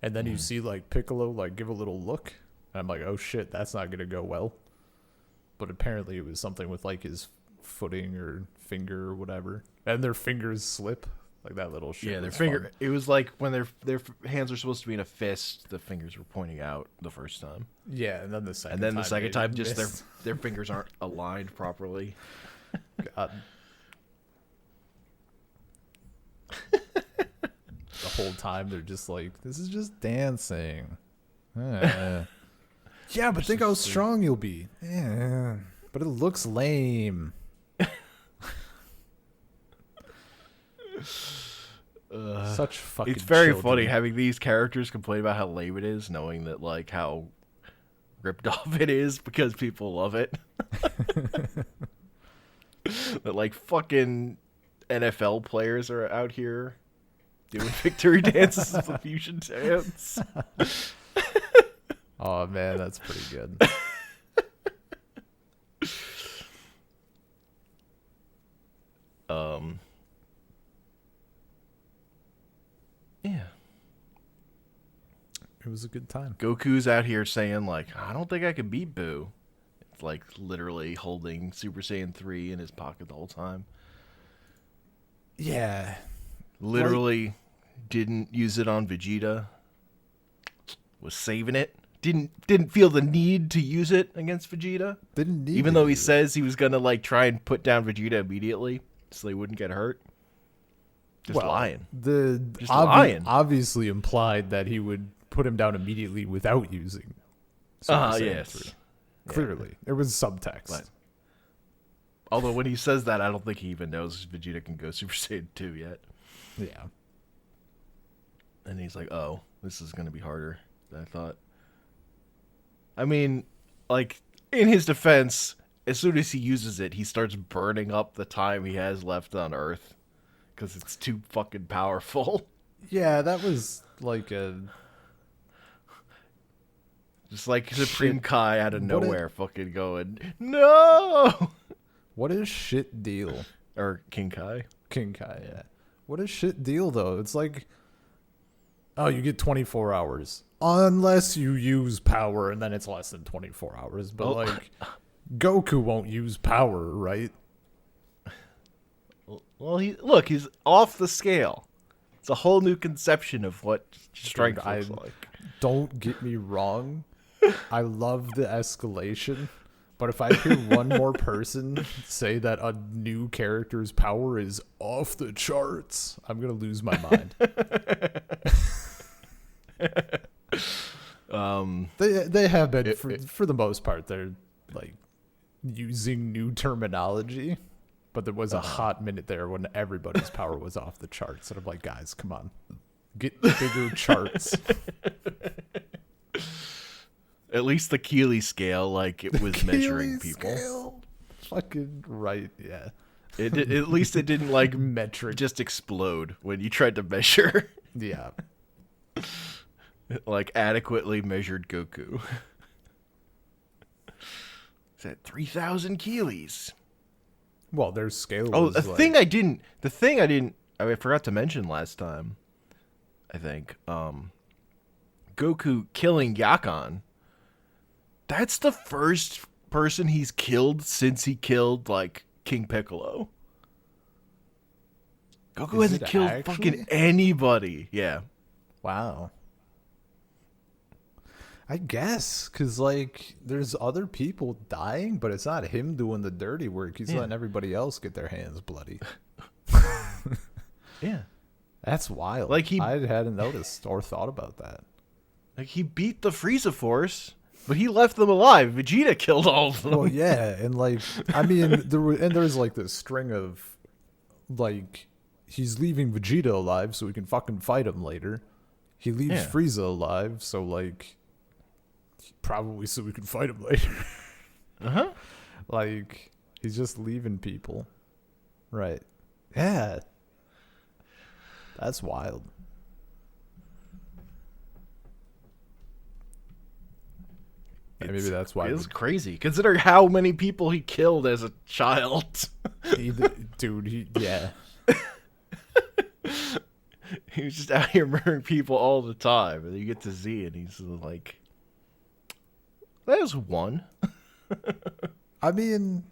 and then you see like Piccolo like give a little look, and I'm like, oh shit, that's not gonna go well. But apparently it was something with like his footing or finger or whatever, and their fingers slip like that little shit. Yeah, their was finger. fun. It was like when their hands are supposed to be in a fist. The fingers were pointing out the first time, Yeah, and then the second. and then the time second they time, just missed. their fingers aren't aligned properly. God. The whole time they're just like, this is just dancing. Yeah, but think how Just, strong you'll be. Yeah, but it looks lame. Such fucking. it's very children. funny having these characters complain about how lame it is, knowing that like how ripped off it is because people love it. That like fucking NFL players are out here doing victory dances with the fusion dance. Oh man, that's pretty good. Yeah. It was a good time. Goku's out here saying like, I don't think I can beat Buu. It's like literally holding Super Saiyan 3 in his pocket the whole time. Yeah. Literally didn't use it on Vegeta. Was saving it. Didn't feel the need to use it against Vegeta. Didn't need Even to though he use it. says he was gonna like try and put down Vegeta immediately so they wouldn't get hurt. Just lying. Just lying. Obviously implied that he would put him down immediately without using. Super Saiyan Yes. 3. Clearly, it was subtext. But- Although when he says that, I don't think he even knows Vegeta can go Super Saiyan 2 yet. Yeah. And he's like, oh, this is going to be harder than I thought. I mean, like, in his defense, as soon as he uses it, he starts burning up the time he has left on Earth. Because it's too fucking powerful. Yeah, that was like a. Just like Supreme Kai out of What nowhere fucking going, no! What a shit deal. Or King Kai. King Kai, yeah. What a shit deal, though. It's like, oh, you get 24 hours. Unless you use power, and then it's less than 24 hours. But, like, Goku won't use power, right? Well, he's off the scale. It's a whole new conception of what strength looks like. Don't get me wrong. I love the escalation. But if I hear one more person say that a new character's power is off the charts, I'm going to lose my mind. They have been, for the most part, they're like using new terminology. But there was a hot minute there when everybody's power was off the charts. And I'm like, guys, come on. Get bigger charts. At least the Keeley scale, like it was measuring people. Scale. Fucking right, yeah. At least it didn't like Metric. just explode when you tried to measure. Yeah. It, like adequately measured Goku. It's at 3,000 Keeleys. Well, their scale. Oh, was the like, thing I forgot to mention last time. I think Goku killing Yakon. That's the first person he's killed since he killed like King Piccolo. Goku Is hasn't it killed actually? fucking anybody. Yeah. Wow. I guess, because, like, there's other people dying, but it's not him doing the dirty work. He's letting everybody else get their hands bloody. Yeah. That's wild. Like, I hadn't noticed or thought about that. Like, he beat the Frieza Force, but he left them alive. Vegeta killed all of them. Well, yeah, and, like, I mean, there's, like, this string of, like, he's leaving Vegeta alive so we can fucking fight him later. He leaves Frieza alive, so, like, probably so we can fight him later. Uh-huh. Like, he's just leaving people. Right. Yeah. That's wild. Yeah, maybe that's why. It's crazy. Consider how many people he killed as a child. Dude, yeah. He was just out here murdering people all the time. And then you get to Z and he's like, there's one. I mean,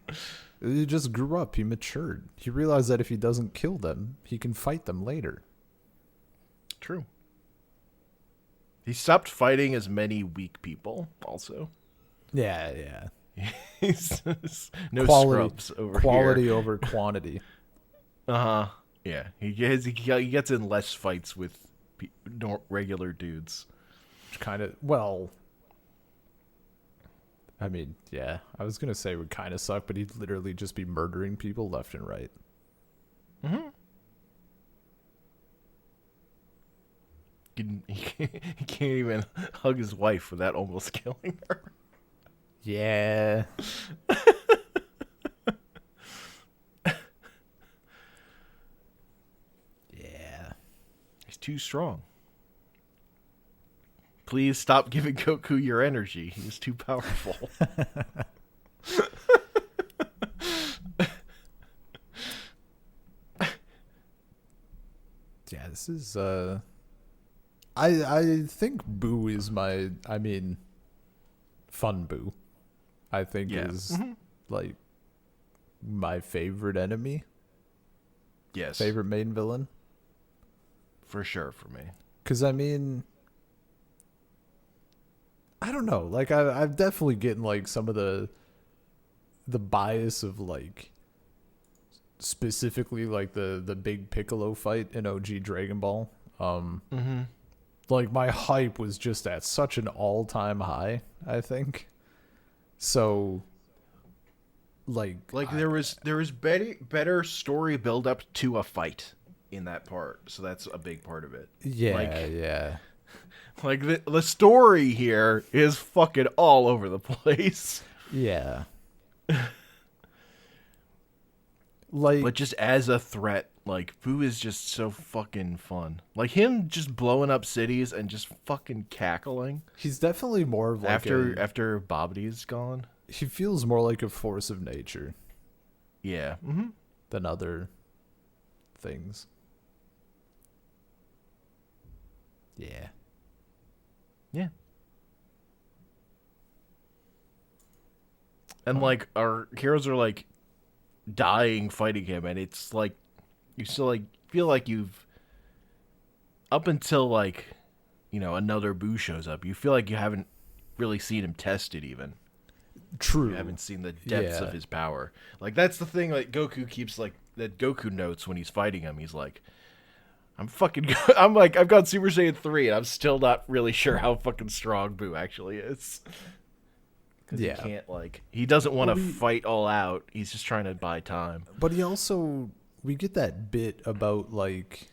he just grew up. He matured. He realized that if he doesn't kill them, he can fight them later. True. He stopped fighting as many weak people, also. Yeah. He's no scrubs over quality here. over quantity. Uh-huh. Yeah. He gets in less fights with regular dudes. Which kind of, well, I mean, yeah, I was gonna say it would kind of suck, but he'd literally just be murdering people left and right. Mm-hmm. He can't even hug his wife without almost killing her. Yeah. Yeah. He's too strong. Please stop giving Goku your energy. He's too powerful. Yeah, this is I think Buu is fun Buu. I think is like my favorite enemy. Yes. Favorite main villain. For sure for me. Cause I mean I don't know. Like I'm definitely getting like some of the bias of like specifically like the big Piccolo fight in OG Dragon Ball. Like my hype was just at such an all-time high, I think. So like there was better story build up to a fight in that part. So that's a big part of it. Yeah, yeah. Like the story here is fucking all over the place. Yeah. Like, but just as a threat, like Buu is just so fucking fun. Like him just blowing up cities and just fucking cackling. He's definitely more of like after Bobity's gone. He feels more like a force of nature. Yeah. Than other things. Yeah. Yeah. And like our heroes are like dying fighting him, and it's like you still like feel like you've up until like another Buu shows up, you feel like you haven't really seen him tested even. True. You haven't seen the depths of his power. Like that's the thing like Goku keeps like that Goku notes when he's fighting him. He's like, I've got Super Saiyan 3 and I'm still not really sure how fucking strong Buu actually is. Because he can't he doesn't want to fight all out. He's just trying to buy time. But he also, we get that bit about like,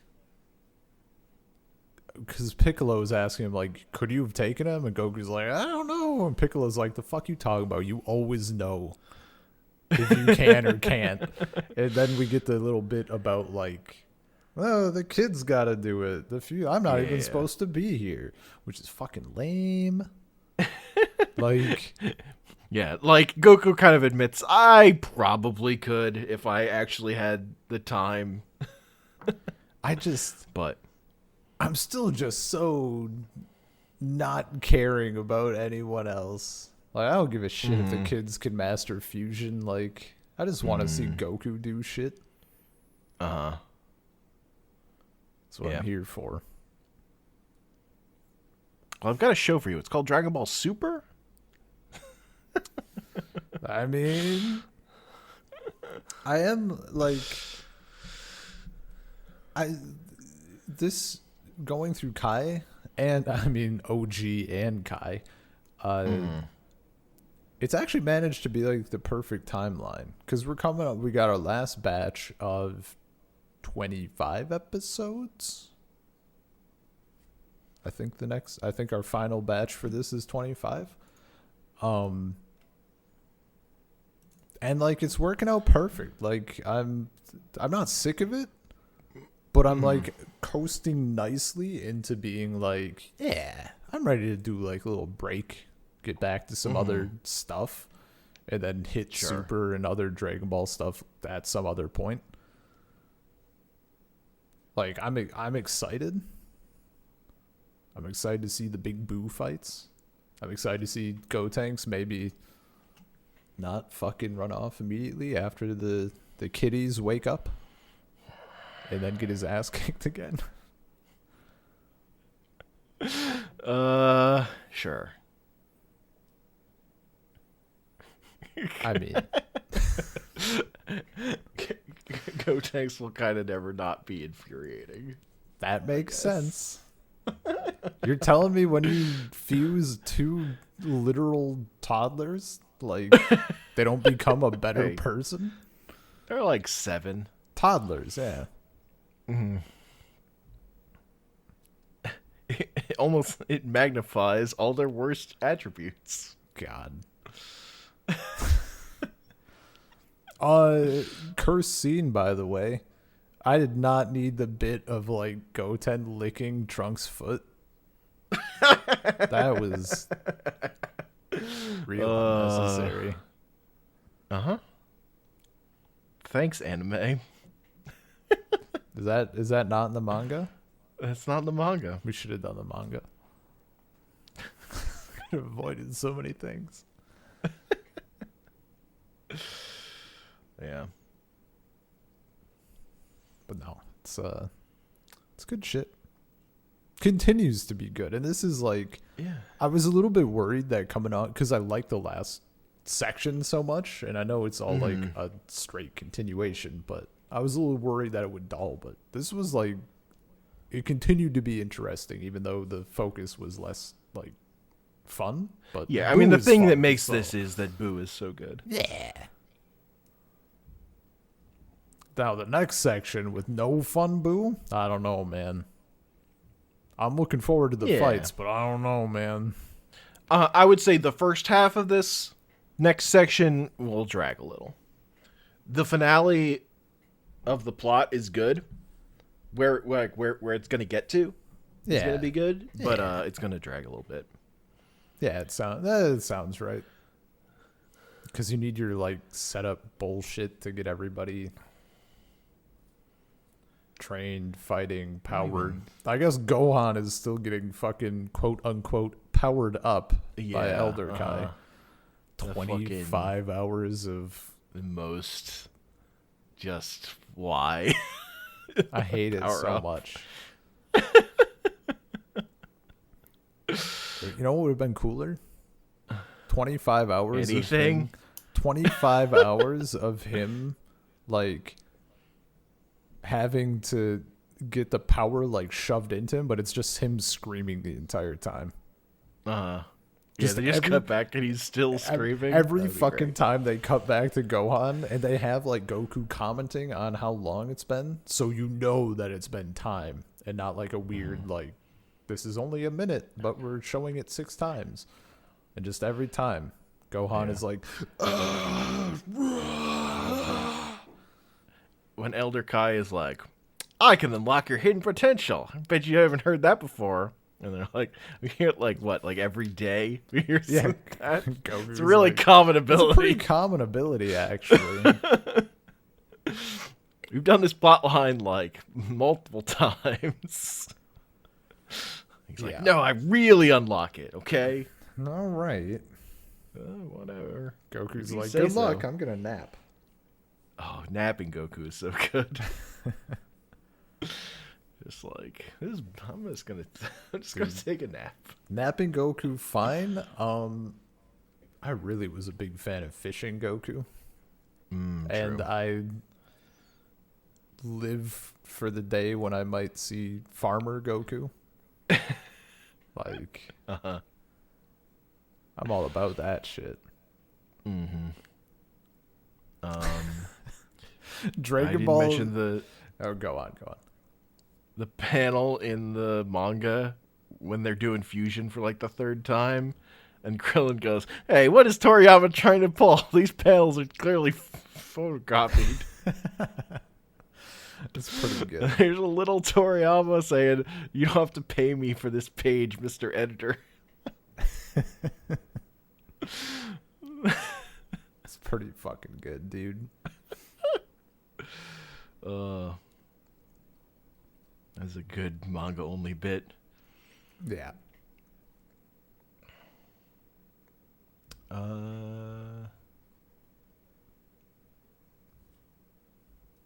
because Piccolo's asking him like, could you have taken him? And Goku's like, I don't know. And Piccolo's like, the fuck you talking about? You always know if you can or can't. And then we get the little bit about like, well, the kid's got to do it. I'm not even supposed to be here, which is fucking lame. Like, yeah, like Goku kind of admits, I probably could if I actually had the time. But I'm still just so not caring about anyone else. Like, I don't give a shit if the kids can master fusion. Like, I just want to see Goku do shit. That's what I'm here for. Well, I've got a show for you. It's called Dragon Ball Super. I mean, I am like, this going through Kai, and I mean OG and Kai, it's actually managed to be like the perfect timeline because we're coming up. We got our last batch of 25 episodes. I think our final batch for this is 25. And like it's working out perfect. Like I'm not sick of it, but I'm like coasting nicely into being like, yeah, I'm ready to do like a little break, get back to some other stuff, and then hit Super and other Dragon Ball stuff at some other point. Like I'm excited. I'm excited to see the big Buu fights. I'm excited to see Gotenks maybe not fucking run off immediately after the kiddies wake up and then get his ass kicked again. Sure. I mean, Gotenks will kind of never not be infuriating. That makes sense. You're telling me when you fuse two literal toddlers? Like, they don't become a better Hey. person? They're like 7. Toddlers, yeah. It magnifies all their worst attributes. God. Cursed scene, by the way. I did not need the bit of, like, Goten licking Trunks' foot. That was real unnecessary. Thanks, anime. Is that not in the manga? That's not in the manga. We should have done the manga. Could have avoided so many things. Yeah. But no, it's good shit. Continues to be good, and this is like, Yeah. I was a little bit worried that coming out, because I liked the last section so much, and I know it's all like a straight continuation, but I was a little worried that it would dull. But this was like, it continued to be interesting, even though the focus was less like fun. But Yeah, I Buu mean, the is thing fun, that makes so. this is that Buu is so good. Yeah. Now the next section with no fun Buu, I don't know, man. I'm looking forward to the Yeah. fights, but I don't know, man. I would say the first half of this next section will drag a little. The finale of the plot is good. Where it's gonna get to is gonna be good, but it's gonna drag a little bit. Yeah, that sounds right. Because you need your like setup bullshit to get everybody trained, fighting, powered. I guess Gohan is still getting fucking quote unquote powered up by Elder Kai. 25 hours of The most just why. I hate it Power so up. much. You know what would have been cooler? 25 hours Anything? of him, 25 hours of him like having to get the power like shoved into him, but it's just him screaming the entire time. Yeah, Just they just every- cut back and he's still screaming. Every That'd be fucking great. time they cut back to Gohan and they have like Goku commenting on how long it's been, so you know that it's been time and not like a weird like, this is only a minute, but we're showing it 6 times. And just every time Gohan is like, When Elder Kai is like, I can unlock your hidden potential. I bet you haven't heard that before. And they're like, we hear it like what, like every day? We hear yeah, that? Goku's It's a really like, common it's a pretty ability. common ability actually. We've done this plot line like multiple times. He's like, Yeah. no, I really unlock it, okay? All right. Whatever. Goku's You like, say good so." luck, I'm gonna nap. Oh, napping Goku is so good. Just like I'm just gonna take a nap. Napping Goku, fine. I really was a big fan of fishing Goku. And True. I live for the day when I might see Farmer Goku. Like, I'm all about that shit. I Dragon didn't Ball. mention Oh, go on. the panel in the manga when they're doing fusion for like the 3rd time, and Krillin goes, "Hey, what is Toriyama trying to pull? These panels are clearly photocopied." It's pretty good. There's a little Toriyama saying, "You don't have to pay me for this page, Mr. Editor." It's pretty fucking good, dude. That's a good manga only bit. Yeah.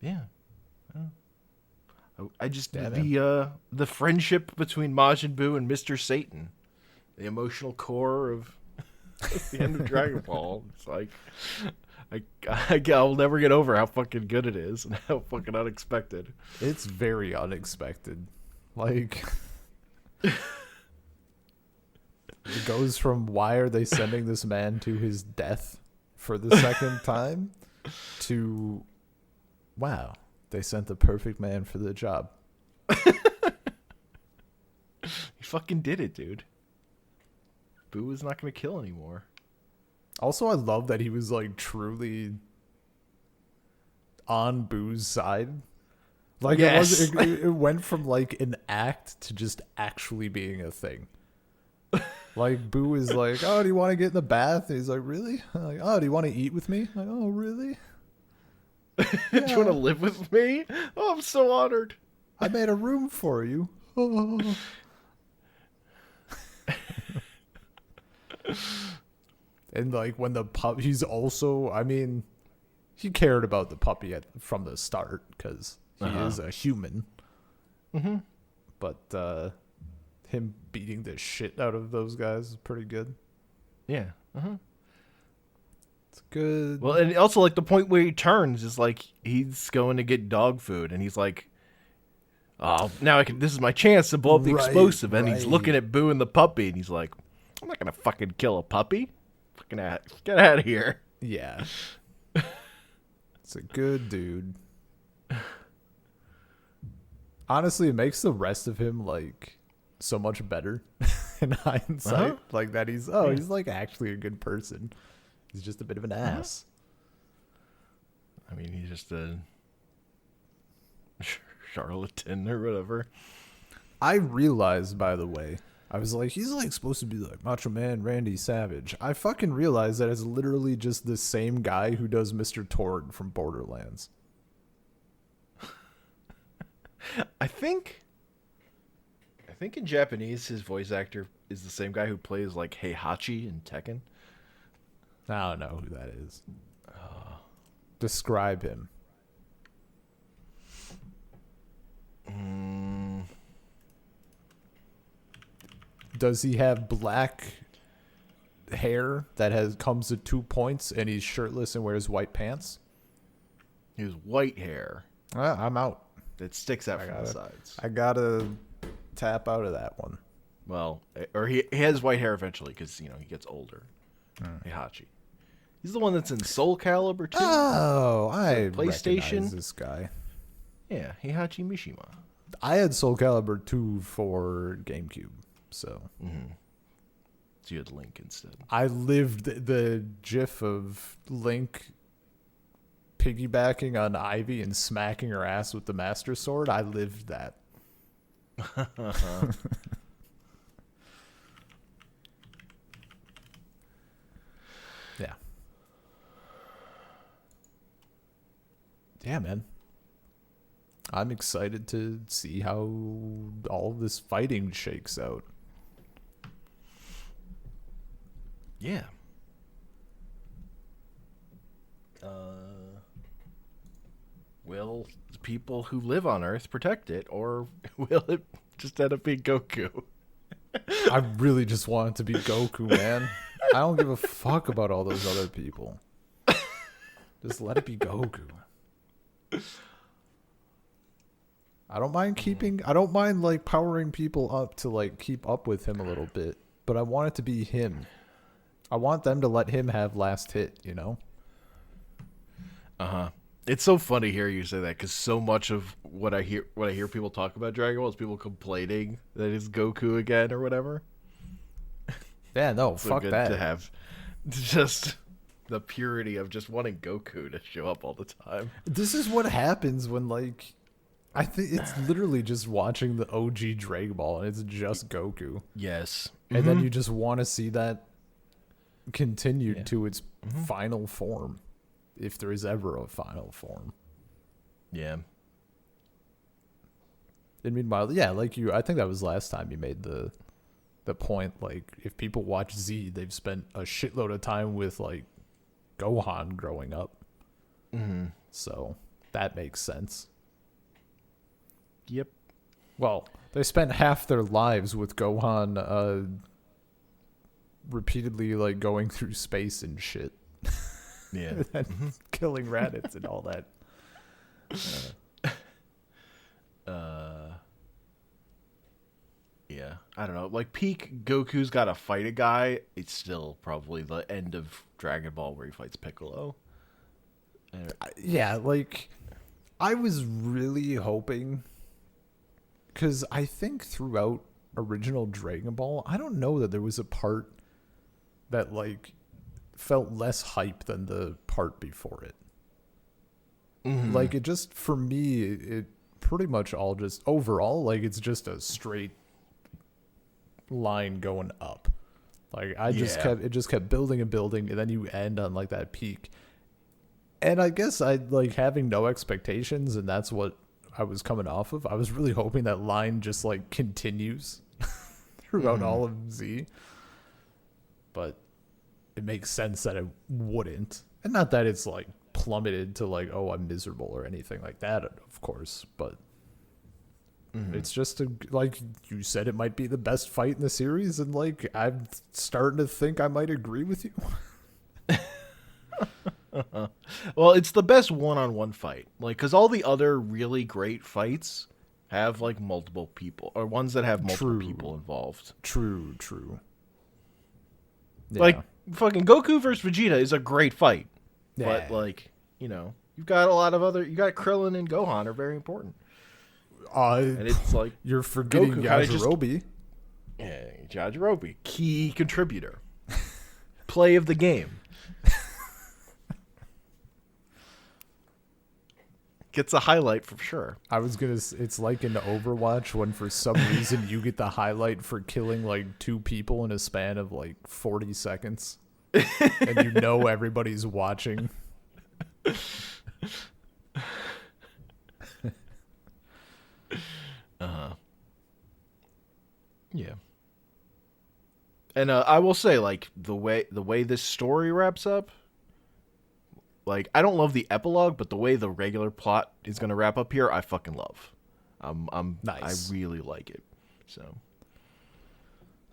Yeah. I just Yeah, the friendship between Majin Buu and Mr. Satan, the emotional core of the end of Dragon Ball. It's like I'll never get over how fucking good it is and how fucking unexpected. It's very unexpected. Like, It goes from why are they sending this man to his death for the second time to wow, they sent the perfect man for the job. He fucking did it, dude. Buu is not going to kill anymore. Also, I love that he was like truly on Boo's side. Like yes. it went from like an act to just actually being a thing. Like Buu is like, oh, do you want to get in the bath? And he's like, really? I'm like, oh, do you want to eat with me? I'm like, oh, really? Do you want to live with me? Oh, I'm so honored. I made a room for you. Oh. And like when the pup, he's also, I mean, he cared about the puppy from the start because he is a human. Mm-hmm. But him beating the shit out of those guys is pretty good. Yeah. It's good. Well, and also like the point where he turns is like he's going to get dog food, and he's like, "Oh, now I can. This is my chance to blow up the explosive." And he's looking at Boo and the puppy, and he's like, "I'm not gonna fucking kill a puppy. Fucking get out of here." Yeah. It's a good dude. Honestly, it makes the rest of him like so much better in hindsight. Like that he's like actually a good person. He's just a bit of an ass. I mean, he's just a charlatan or whatever. I realized, by the way, I was like, he's like supposed to be like Macho Man Randy Savage. I fucking realized that it's literally just the same guy who does Mr. Tord from Borderlands. I think in Japanese his voice actor is the same guy who plays like Heihachi in Tekken. I don't know who that is. Describe him. Does he have black hair that comes to 2 points and he's shirtless and wears white pants? He has white hair I'm out. that sticks out from the sides. I gotta tap out of that one. Well, or he has white hair eventually because he gets older. Heihachi. He's the one that's in Soul Calibur too. Oh, I PlayStation. recognize this guy. Yeah, Heihachi Mishima. I had Soul Calibur 2 for GameCube, so. So you had Link instead. I lived the gif of Link piggybacking on Ivy and smacking her ass with the Master Sword. I lived that. Yeah. Yeah, man. I'm excited to see how all this fighting shakes out. Yeah. Will the people who live on Earth protect it, or will it just end up being Goku? I really just want it to be Goku, man. I don't give a fuck about all those other people. Just let it be Goku. I don't mind like powering people up to like keep up with him a little bit, but I want it to be him. I want them to let him have last hit, you know? It's so funny hearing you say that because so much of what I hear people talk about Dragon Ball is people complaining that it's Goku again or whatever. Yeah, no, So fuck good that. to have just the purity of just wanting Goku to show up all the time. This is what happens when like I think it's literally just watching the OG Dragon Ball and it's just Goku. Yes. And then you just want to see that continued to its final form. If there is ever a final form. Yeah. And meanwhile, yeah, like I think that was last time you made the point, like, if people watch Z, they've spent a shitload of time with, like, Gohan growing up. So, that makes sense. Yep. Well, they spent half their lives with Gohan repeatedly, like, going through space and shit. Yeah. And killing Raditz and all that. Yeah. I don't know, like peak Goku's got to fight a guy. It's still probably the end of Dragon Ball where he fights Piccolo. Yeah, like I was really hoping, because I think throughout original Dragon Ball, I don't know that there was a part that like felt less hype than the part before it. Like it just, for me, it pretty much all just overall, like it's just a straight line going up. Like it just kept building and building, and then you end on like that peak. And I guess I like having no expectations, and that's what I was coming off of. I was really hoping that line just like continues throughout all of Z. But it makes sense that it wouldn't. And not that it's like plummeted to like, oh, I'm miserable or anything like that, of course. But it's just like you said, it might be the best fight in the series. And like, I'm starting to think I might agree with you. Well, it's the best one-on-one fight. Like, because all the other really great fights have like multiple people, or ones that have multiple people involved. True. Yeah. Like, fucking Goku versus Vegeta is a great fight. Yeah. But, like, you know, you've got a lot of other... You got Krillin and Gohan are very important. And it's like... You're forgetting Yajirobe. Yeah, Yajirobe. Key contributor. Play of the game. Gets a highlight for sure. I was gonna. It's like in Overwatch when for some reason you get the highlight for killing like 2 people in a span of like 40 seconds, and you know everybody's watching. Yeah. And I will say, like, the way this story wraps up. Like, I don't love the epilogue, but the way the regular plot is going to wrap up here, I fucking love. Nice. I really like it. So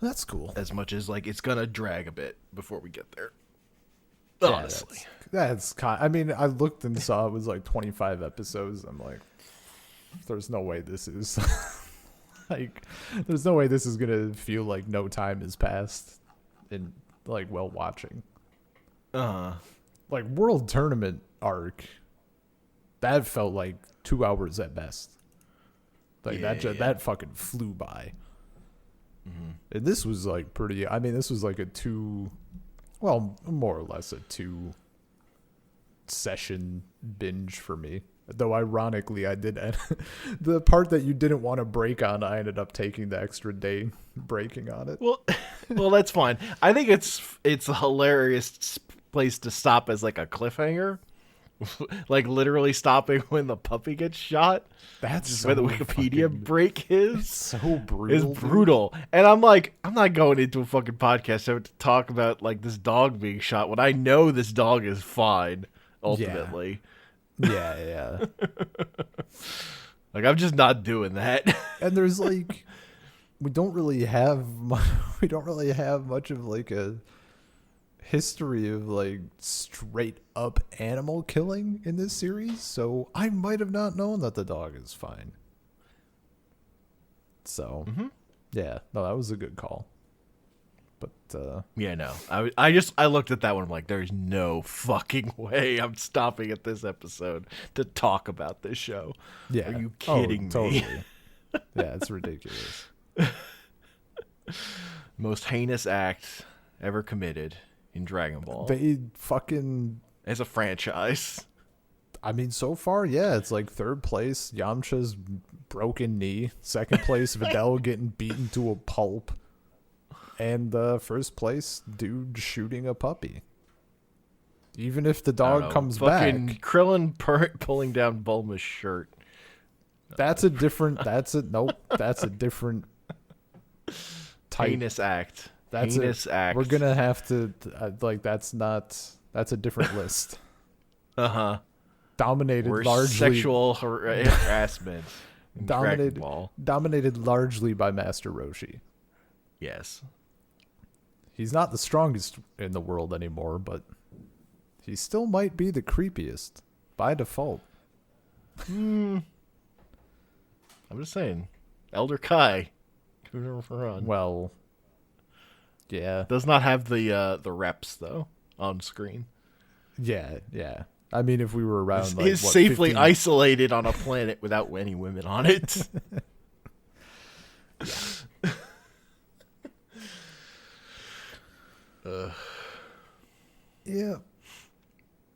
that's cool. As much as like it's going to drag a bit before we get there. Yeah, honestly. That's I mean, I looked and saw it was like 25 episodes. I'm like, there's no way this is like, there's no way this is going to feel like no time has passed in like while watching. Like World Tournament arc, that felt like 2 hours at best. Like that fucking flew by. And this was like pretty. I mean, this was like more or less a 2 session binge for me. Though ironically, I did the part that you didn't want to break on. I ended up taking the extra day breaking on it. Well, that's fine. I think it's a hilarious place to stop as like a cliffhanger. Like literally stopping when the puppy gets shot. That's just so where the Wikipedia break is. It's so brutal. It's brutal. And I'm like, I'm not going into a fucking podcast to talk about like this dog being shot when I know this dog is fine ultimately. Yeah. Like, I'm just not doing that. And there's like, we don't really have much of like a history of like straight up animal killing in this series, so I might have not known that the dog is fine. So yeah, no, that was a good call. But yeah, no, I looked at that one. I'm like, there's no fucking way I'm stopping at this episode to talk about this show. Yeah, are you kidding me? Totally. Yeah, it's ridiculous. Most heinous act ever committed in Dragon Ball. They fucking... As a franchise. I mean, so far, yeah, it's like 3rd place, Yamcha's broken knee. 2nd place, Videl getting beaten to a pulp. And 1st place, dude shooting a puppy. Even if the dog comes back. Krillin pulling down Bulma's shirt. That's a different type. Heinous act. That's heinous act. We're gonna have to that's a different list. Dominated largely sexual harassment. Dominated largely by Master Roshi. Yes. He's not the strongest in the world anymore, but he still might be the creepiest by default. I'm just saying, Elder Kai run. Well, yeah. Does not have the reps though on screen. Yeah, yeah. I mean, if we were around, He's safely 15... isolated on a planet without any women on it. Yeah.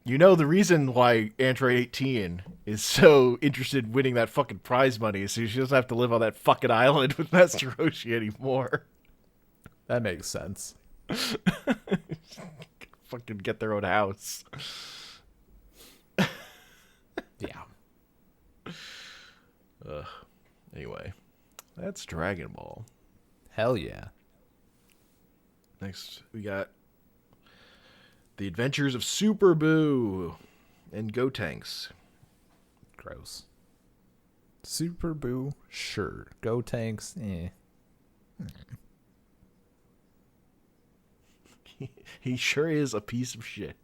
You know, the reason why Android 18 is so interested in winning that fucking prize money is so she doesn't have to live on that fucking island with Master Roshi anymore. That makes sense. Fucking get their own house. Yeah. Anyway, that's Dragon Ball. Hell yeah. Next, we got The Adventures of Super Buu and Gotenks. Gross. Super Buu, sure. Go Tanks, eh. He sure is a piece of shit.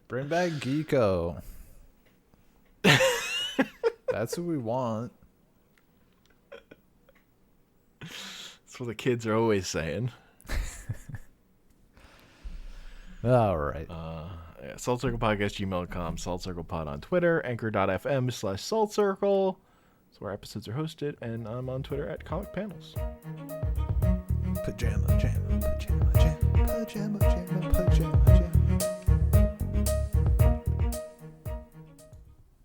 Bring back Geeko. That's what we want. That's what the kids are always saying. All right. Yeah, saltcirclepodcast@gmail.com, saltcirclepod on Twitter, anchor.fm/saltcircle. That's where episodes are hosted, and I'm on Twitter at Comic Panels. Pajama, pajama, pajama, pajama, pajama, pajama.